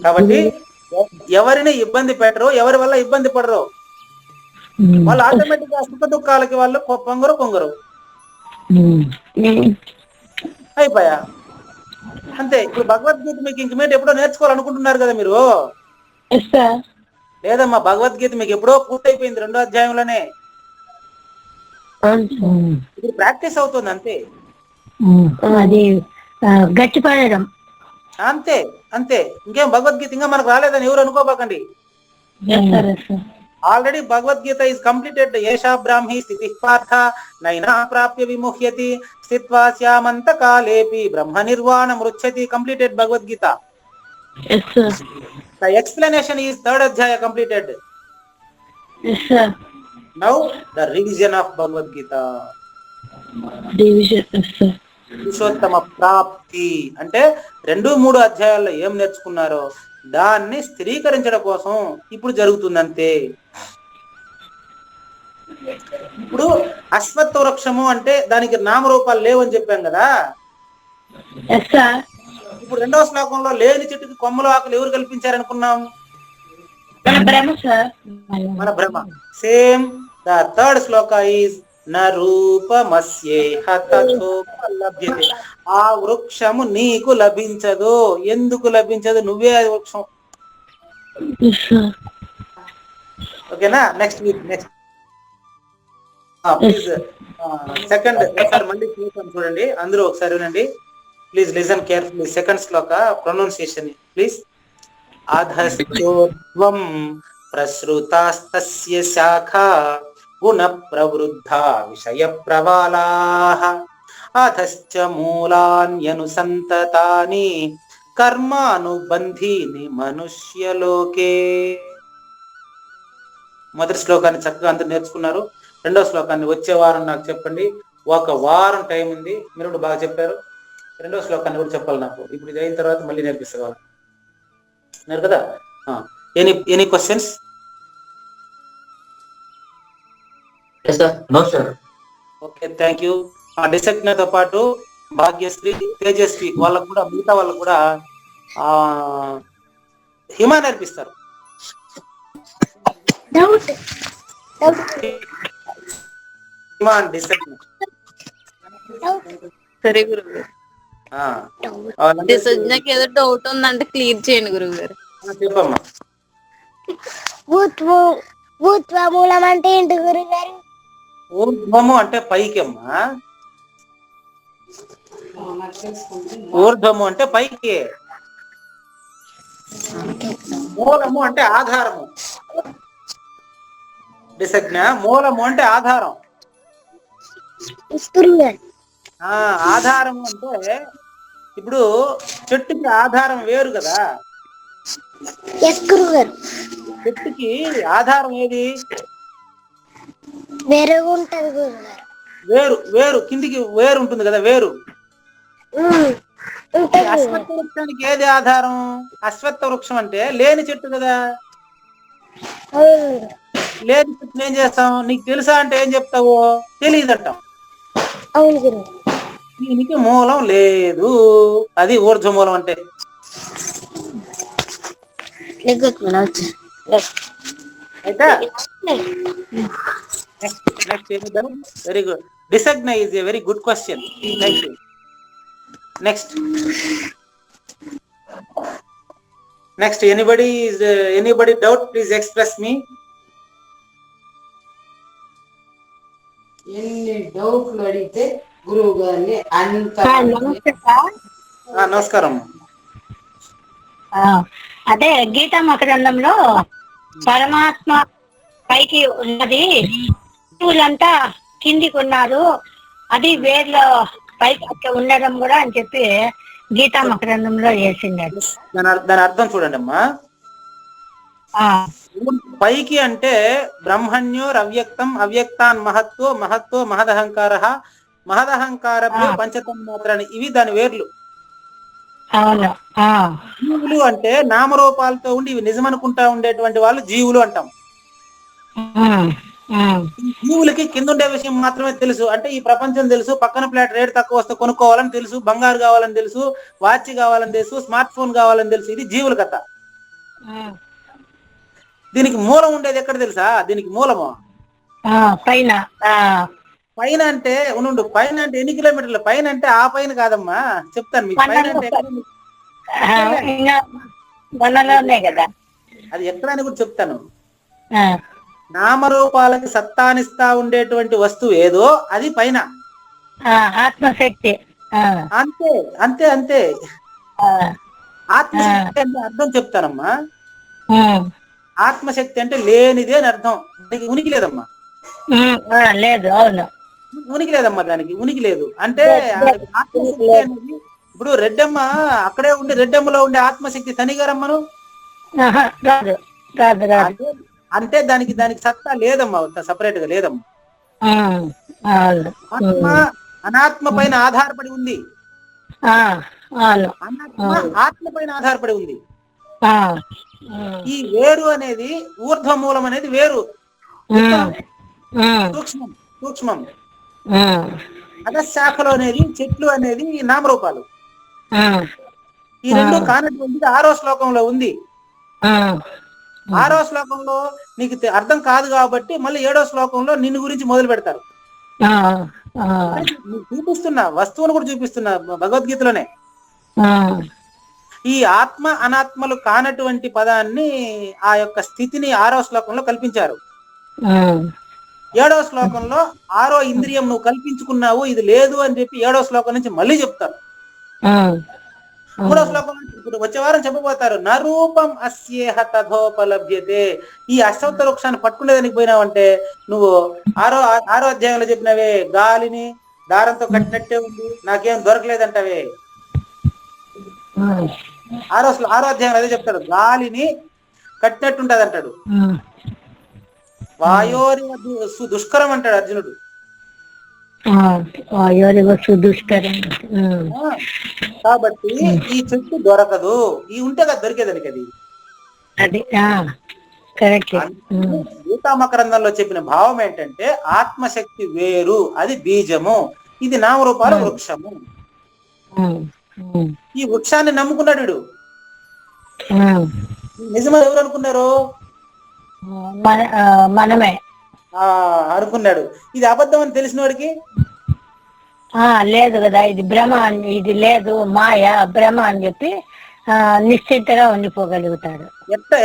C: కాబట్టి ఎవరిని ఇబ్బంది పెట్టరు, ఎవరి వల్ల ఇబ్బంది పడరు, వాళ్ళు ఆటోమేటిక్ గా సుఖ దుఃఖాలకి వాళ్ళు పొంగరు అయిపోయా. అంతే. ఇప్పుడు భగవద్గీత మీకు ఇంక మీద ఎప్పుడో నేర్చుకోవాలనుకుంటున్నారు కదా మీరు. లేదమ్మా, భగవద్గీత మీకు ఎప్పుడో పూర్తయిపోయింది 2వ అధ్యాయంలోనే. ఇప్పుడు ప్రాక్టీస్ అవుతుంది అంతే.
I: అది గట్టిపడడం
C: అంతే అంతే. ఇంకేం భగవద్గీత ఇంకా మనకు రాలేదని ఎవరు అనుకోబాకండి. Already Bhagavad Gita is completed. ఏషా బ్రాహ్మీ స్థితి పార్థ నైనా ప్రాప్య విముహ్యతి స్థిత్వా శ్యామంత కాలేపి బ్రహ్మ నిర్వాణ మృచ్ఛతి. Completed Bhagavad Gita. The explanation is 3rd అధ్యాయ completed.
I: Yes, sir.
C: Now the revision of Bhagavad Gita.
I: Division. Yes, sir.
C: పురుషోత్తమ ప్రాప్తి అంటే 2-3 అధ్యాయాల్లో ఏం నేర్చుకున్నారో దాన్ని స్థిరీకరించడం కోసం ఇప్పుడు జరుగుతుందంతే. ఇప్పుడు అశ్వత్థ వృక్షము అంటే దానికి నామరూపాలు లేవని చెప్పాం కదా.
I: Yes, sir.
C: ఇప్పుడు 2వ శ్లోకంలో లేని చెట్టుకి కొమ్మలు ఆకులు ఎవరు కల్పించారనుకున్నాం?
I: మన బ్రహ్మ, sir.
C: మన బ్రహ్మ. సేమ్ ద థర్డ్ శ్లోక ఈజ్ న రూపమస్యేహ తథోపలభ్యతే. ఆ వృక్షము నీకు లభించదు. ఎందుకు లభించదు? నువ్వే అది వృక్షం.
I: Yes, sir.
C: ఓకేనా? నెక్స్ట్ నెక్స్ట్ ప్లీజ్ సెకండ్ ఒకసారి మళ్ళీ చూడండి, అందరూ ఒకసారి వినండి ప్లీజ్. Listen carefully. సెకండ్ శ్లోక ప్రొనౌన్సియేషన్ ప్లీజ్. అధశ్చోర్ధ్వం ప్రసృతాస్తస్య శాఖా గుణ ప్రవృద్ధా విషయ ప్రవాలాః అధశ్చ మూలాన్యనుసంతతాని కర్మానుబంధీని మనుష్యలోకే. మొదటి శ్లోకాన్ని చక్కగా అందరూ నేర్చుకున్నారు. 2వ శ్లోకాన్ని వచ్చే వారం నాకు చెప్పండి. 1 వారం టైం ఉంది. మీరు కూడా బాగా చెప్పారు. 2వ శ్లోకాన్ని కూడా చెప్పాలి నాకు. ఇప్పుడు ఇది అయిన తర్వాత మళ్ళీ నేర్పిస్తారు కదా. Any questions?
F: No sir.
C: Okay, thank you. డిసెక్నతో పాటు భాగ్యశ్రీ, తేజస్వి వాళ్ళకు కూడా, మిగతా వాళ్ళకు కూడా హిమా నేర్పిస్తారు. హిమా డిసెక్న.
J: సరే గురువు గారు, నాకు ఏదో డౌట్ ఉందంటే క్లియర్ చేయండి గురువు గారు.
C: చెప్పమ్మా.
H: ఊర్ధ్వమూలం అంటే ఏంటి గురువు గారు?
C: ఊర్ధ్వము అంటే పైకి అమ్మా. ఊర్ధ్వము అంటే పైకి. మూలము అంటే ఆధారము. డిసజ్ఞ. మూలము అంటే ఆధారం. ఆధారము అంటే ఇప్పుడు చెట్టుకి ఆధారం వేరు కదా. చెట్టుకి ఆధారం ఏది?
H: వేరుగా ఉంటది గురుగారు.
C: వేరు. వేరు కిందికి వేరు ఉంటుంది కదా, వేరు. అశ్వత్థ వృక్షానికి ఏది ఆధారం? అశ్వత్థ వృక్షం అంటే లేని చెట్టు కదా. లేని చెట్టుని ఏం చేస్తాం? నీకు తెలుసా అంటే ఏం చెప్తావు? తెలియదంటాం. దీనికి మూలం లేదు. అది ఊర్ధ్వ మూలం అంటే. అయితే వెరీ గుడ్. డిసగ్న is a very good question. Thank you. Next anybody doubt please express me.
K: ఎన్ని డౌట్లు అడిగితే గురువు గారిని అంత.
C: నమస్కారం.
I: అదే గీతా మకరందంలో పరమాత్మ పైకి ఉన్నది, జీవులంతా కిందికి ఉన్నారు, అది వేర్లో పైకి అట్లా ఉండడం కూడా అని చెప్పి గీతా మకరందంలో వేసింది.
C: దాని అర్థం చూడండి అమ్మా. పైకి అంటే బ్రహ్మణ్యోర్ అవ్యక్తం, అవ్యక్తాన్ మహత్వో, మహత్వో మహదహంకార, మహదహంకారభ్యో పంచతన్మాత్రాన్ని. ఇవి దాని వేర్లు. జీవులు అంటే నామరూపాలతో ఉండి ఇవి నిజమనుకుంటా ఉండేటువంటి వాళ్ళు జీవులు అంటాం. జీవులకి కింద ఉండే విషయం మాత్రమే తెలుసు. అంటే ఈ ప్రపంచం తెలుసు, పక్కన ప్లాట్ రేట్ తక్కువ వస్తే కొనుక్కోవాలని తెలుసు, బంగారు కావాలని తెలుసు, వాచ్ కావాలని తెలుసు, స్మార్ట్ ఫోన్ కావాలని తెలుసు. ఇది జీవుల కథ. దీనికి మూలం ఉండేది ఎక్కడ తెలుసా? దీనికి మూలము
I: పైన.
C: పైన అంటే ఉండు. పైన అంటే ఎన్ని కిలోమీటర్లు? పైన అంటే ఆ పైన కాదమ్మా, చెప్తాను మీకు. పైన అంటే
I: కదా,
C: అది ఎక్కడ అని కూడా చెప్తాను. నామరూపాలకి సత్తానిస్తా ఉండేటువంటి వస్తువు ఏదో అది పైన.
I: ఆత్మశక్తి.
C: అంతే అంతే అంతే. ఆత్మశక్తి అంటే అర్థం చెప్తానమ్మా. ఆత్మశక్తి అంటే లేనిది అని అర్థం. దానికి ఉనికి లేదమ్మా.
I: లేదు. అవును,
C: ఉనికి లేదమ్మా. దానికి ఉనికి లేదు. అంటే ఆత్మశక్తి అనేది ఇప్పుడు రెడ్డమ్మ అక్కడే ఉండి రెడ్డమ్మలో ఉండే ఆత్మశక్తి తనిగారమ్మను అంటే దానికి సత్తా లేదమ్మా, సపరేట్ గా లేదమ్మా. ఆత్మ అనాత్మ పైన ఆధారపడి ఉంది, అనాత్మ ఆత్మ పైన ఆధారపడి ఉంది. ఈ వేరు అనేది ఊర్ధ్వ మూలం అనేది వేరు, సూక్ష్మం సూక్ష్మం. అధశాఖలో అనేది చెట్లు అనేది నామరూపాలు. ఈ రెండు కానటువంటిది 6వ శ్లోకంలో ఉంది. 6వ శ్లోకంలో నీకు అర్థం కాదు కాబట్టి మళ్ళీ 7వ శ్లోకంలో నిన్ను గురించి మొదలు పెడతారు. చూపిస్తున్నా వస్తువును కూడా చూపిస్తున్నా భగవద్గీతలోనే. ఈ ఆత్మ అనాత్మలు కానటువంటి పదాన్ని, ఆ యొక్క స్థితిని 6వ శ్లోకంలో కల్పించారు. 7వ శ్లోకంలో 6వ ఇంద్రియం నువ్వు కల్పించుకున్నావు, ఇది లేదు అని చెప్పి 7వ శ్లోకం నుంచి మళ్ళీ చెప్తారు. 3వ శ్లోకం ఇప్పుడు వచ్చే వారం చెప్పబోతారు. నరూపం అస్యేహ తథోపలభ్యతే. ఈ అశ్వత్థ వృక్షాన్ని పట్టుకునేదానికి పోయినావంటే నువ్వు 6వ అధ్యాయంలో చెప్పినవే, గాలిని దారంతో కట్టినట్టే ఉంది, నాకేం దొరకలేదంటవే. 6వ అధ్యాయంలో అదే చెప్తాడు, గాలిని కట్టినట్టుంటది అంటాడు. వాయోరి దుష్కరం అంటాడు అర్జునుడు. కాబట్టి ఈ చెట్టు దొరకదు, ఈ ఉంటే కదా దొరికేదానికి. అది గీతామకరంధంలో చెప్పిన భావం ఏంటంటే, ఆత్మశక్తి వేరు, అది బీజము, ఇది నామరూపాల వృక్షము. ఈ వృక్షాన్ని నమ్ముకున్నాడు వీడు. నిజమని ఎవరు అనుకున్నారు?
I: మనమే
C: అనుకున్నాడు. ఇది అబద్ధం అని తెలిసిన వాడికి
I: లేదు కదా, ఇది భ్రమ, ఇది లేదు, మాయ, భ్రమ అని చెప్పి నిశ్చితగా ఉండిపోగలుగుతాడు.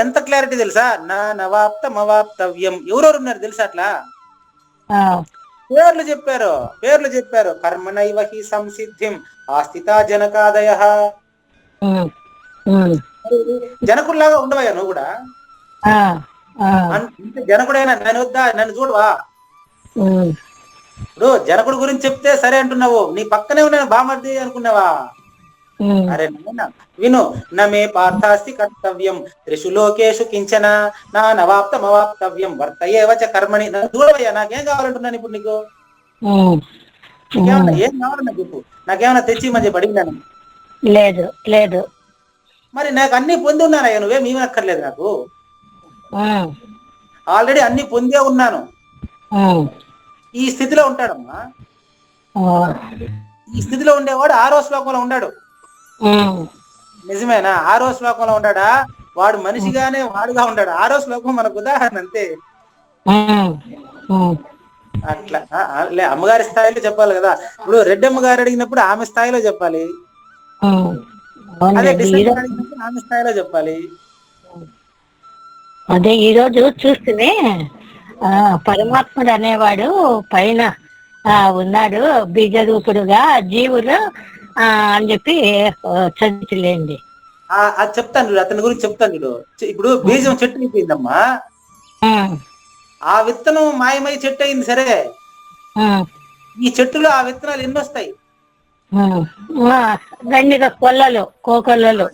C: ఎంత క్లారిటీ తెలుసా? నా నవాప్తం అవాప్తవ్యం. ఎవరెవరు ఉన్నారు తెలుసా అట్లా? పేర్లు చెప్పారు. కర్మణైవ హి సంసిద్ధిం ఆస్థితా జనకాదయ. జనకుడిలాగా ఉండవయ్యా నువ్వు కూడా. జనకుడైనా నన్ను చూడవా? ఇప్పుడు జనకుడు గురించి చెప్తే సరే అంటున్నావు, నీ పక్కనే ఉన్నాను బామర్ది అనుకున్నావా? అరే విను, నమే పార్థాస్తి కర్తవ్యం త్రిషు లోకేషు కించన నా నవాప్తం అవాప్తవ్యం వర్తయేవచ కర్మణి. నన్ను చూడవయ్యా, నాకేం కావాలంటున్నాను ఇప్పుడు నీకు? ఏం కావాలన్నా చెప్పు, నాకేమన్నా తెచ్చిమని చెప్పి అడిగినాను.
I: లేదు.
C: మరి నాకు అన్ని పొంది ఉన్నానయ్యా, నువ్వేం ఏమక్కర్లేదు నాకు. ఆల్రెడీ అన్ని పొందే ఉన్నాను. ఈ స్థితిలో ఉంటాడమ్మా. ఈ స్థితిలో ఉండేవాడు 6వ శ్లోకంలో ఉన్నాడు. నిజమేనా? 6వ శ్లోకంలో ఉన్నాడా? వాడు మనిషిగానే వాడుగా ఉన్నాడు. 6వ శ్లోకం మనకు ఉదాహరణ అంతే. అట్లా అమ్మగారి స్థాయిలో చెప్పాలి కదా. ఇప్పుడు రెడ్డమ్మ గారు అడిగినప్పుడు ఆమె స్థాయిలో చెప్పాలి, అదే డిసెంబర్ అడిగినప్పుడు ఆమె స్థాయిలో చెప్పాలి.
I: అదే ఈ రోజు చూస్తేనే పరమాత్ముడు అనేవాడు పైన ఉన్నాడు, బీజరూపుడుగా జీవులు అని చెప్పి చదివిలేండి.
C: అది చెప్తాను చూడు, అతని గురించి చెప్తాను చూడు. ఇప్పుడు బీజం చెట్టు అయిపోయిందమ్మా, ఆ విత్తనం మాయమై చెట్టు అయింది. సరే, ఈ చెట్టులో ఆ విత్తనాలు ఎన్ని వస్తాయి?
I: కొల్లలు, కోకొల్లలు.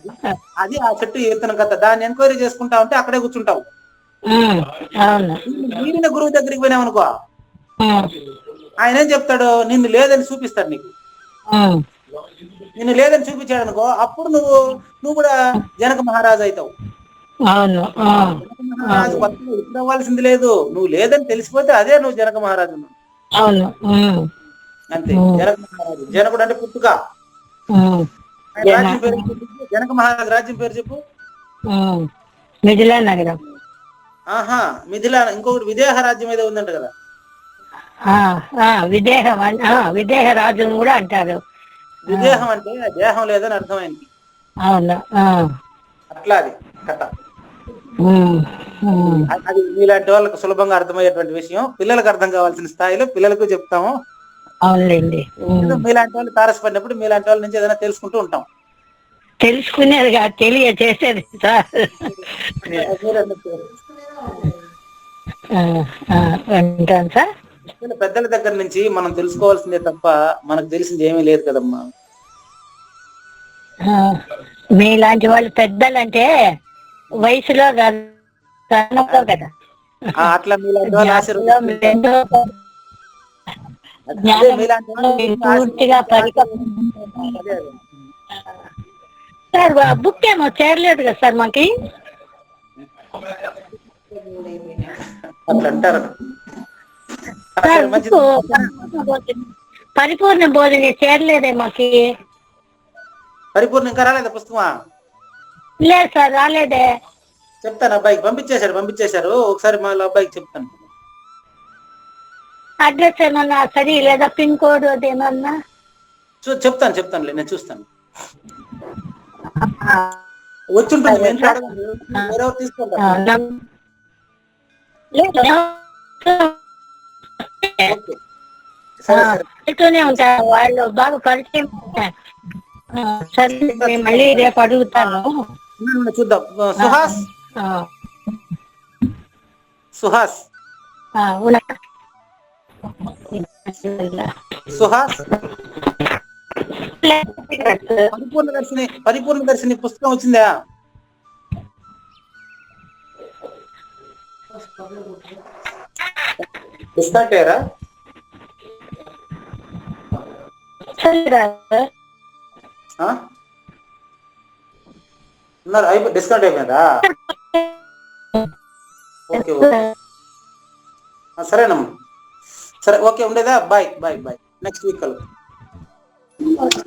C: అది ఆ చెట్టు విత్తనం కదా. దాన్ని ఎంక్వైరీ చేసుకుంటా ఉంటే అక్కడే కూర్చుంటావు. మీరిన గురువు దగ్గరికి పోయినావనుకో, ఆయన ఏం చెప్తాడు? నిన్ను లేదని చూపిస్తాడు నీకు. నిన్ను లేదని చూపించాడు అనుకో, అప్పుడు నువ్వు కూడా జనక మహారాజు అవుతావు. మహారాజు ఇప్పుడు అవ్వాల్సింది లేదు, నువ్వు లేదని తెలిసిపోతే అదే నువ్వు జనక మహారాజు. అంతే, జనక మహారాజు. జనకుడు అంటే పుట్టుక. రాజ్యం పేరు జనక మహారాజు. రాజ్యం పేరు చెప్పు.
I: మిథిలా నగరం.
C: మిథిలా. ఇంకొకటి విదేహ రాజ్యం ఏదో ఉందంట కదా.
I: విదేహ రాజ్యం కూడా అంటారు.
C: విదేహం అంటే దేహం లేదని అర్థమైంది. అట్లా అది కథ. అది మీలాంటి వాళ్ళకి సులభంగా అర్థమయ్యేటువంటి విషయం. పిల్లలకు అర్థం కావాల్సిన స్థాయిలో పిల్లలకు చెప్తాము.
I: అవునండి.
C: మీలాంటి వాళ్ళు తారసపడినప్పుడు మీలాంటి వాళ్ళ నుంచి ఏదైనా తెలుసుకుంటూ ఉంటాం.
I: తెలుసుకునేది కాదు, తెలియజేసేది సార్. అంటాను సార్.
C: పెద్దల దగ్గర నుంచి మనం తెలుసుకోవాల్సిందే తప్ప మనకు తెలిసింది ఏమీ లేదు కదమ్మా.
I: మీలాంటి వాళ్ళు పెద్దలంటే వయసులో కదా.
C: అట్లా మీలాంటి వాళ్ళు
I: జ్ఞానంలో రెండో
C: అదే
I: జ్ఞానం
C: మీలాంటి వాళ్ళు
I: పూర్తిగా
C: అదే.
I: సార్ బుక్ ఏమో చేరలేదు కదా సార్ మాకి
C: అట్లా అంటారు.
I: సార్
C: సరే, మంచిది.
I: పరిపూర్ణ బోధన చేరలేదే మాకి.
C: పరిపూర్ణ ఇంకా రాలేదా పుస్తకమా?
I: లేదు సార్ రాలేదే.
C: చెప్తాను, అబ్బాయికి పంపించేశారు. ఒకసారి మా అబ్బాయికి చెప్తాను.
I: అడ్రస్ ఏమన్నా సరి లేదా పిన్ కోడ్ ఏమన్నా
C: చెప్తానులే, నేను చూస్తాను. వచ్చుంటుంది, నేను అడగను. వేరెవరు తీసుకుంటారు. ఓకే. సరే.
I: ఉంటారు వాళ్ళు బాగా పరిచయం. సరే నేను మళ్ళీ రేపు అడుగుతాను.
C: చూద్దాం. సుహాస్ పరిపూర్ణ దర్శిని పుస్తకం వచ్చిందా? డిస్కౌంట్ అయ్యారా? ఉన్నారు, డిస్కౌంట్ అయిపోయిందా? ఓకే ఓకే, సరేనమ్మా. సరే, ఓకే, ఉండేదా? బాయ్. నెక్స్ట్ వీక్ కలుగు.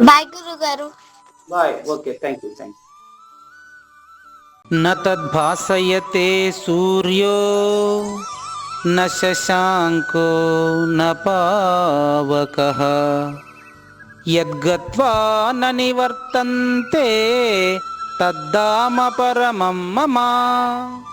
H: బాయ్ గురువు గారు.
C: బాయ్. Okay, thank you.
A: న తద్భాసయతే సూర్యో న శశాంకో న పావకః యద్గత్వా న నివర్తంతే తద్ధామ పరమం మమ.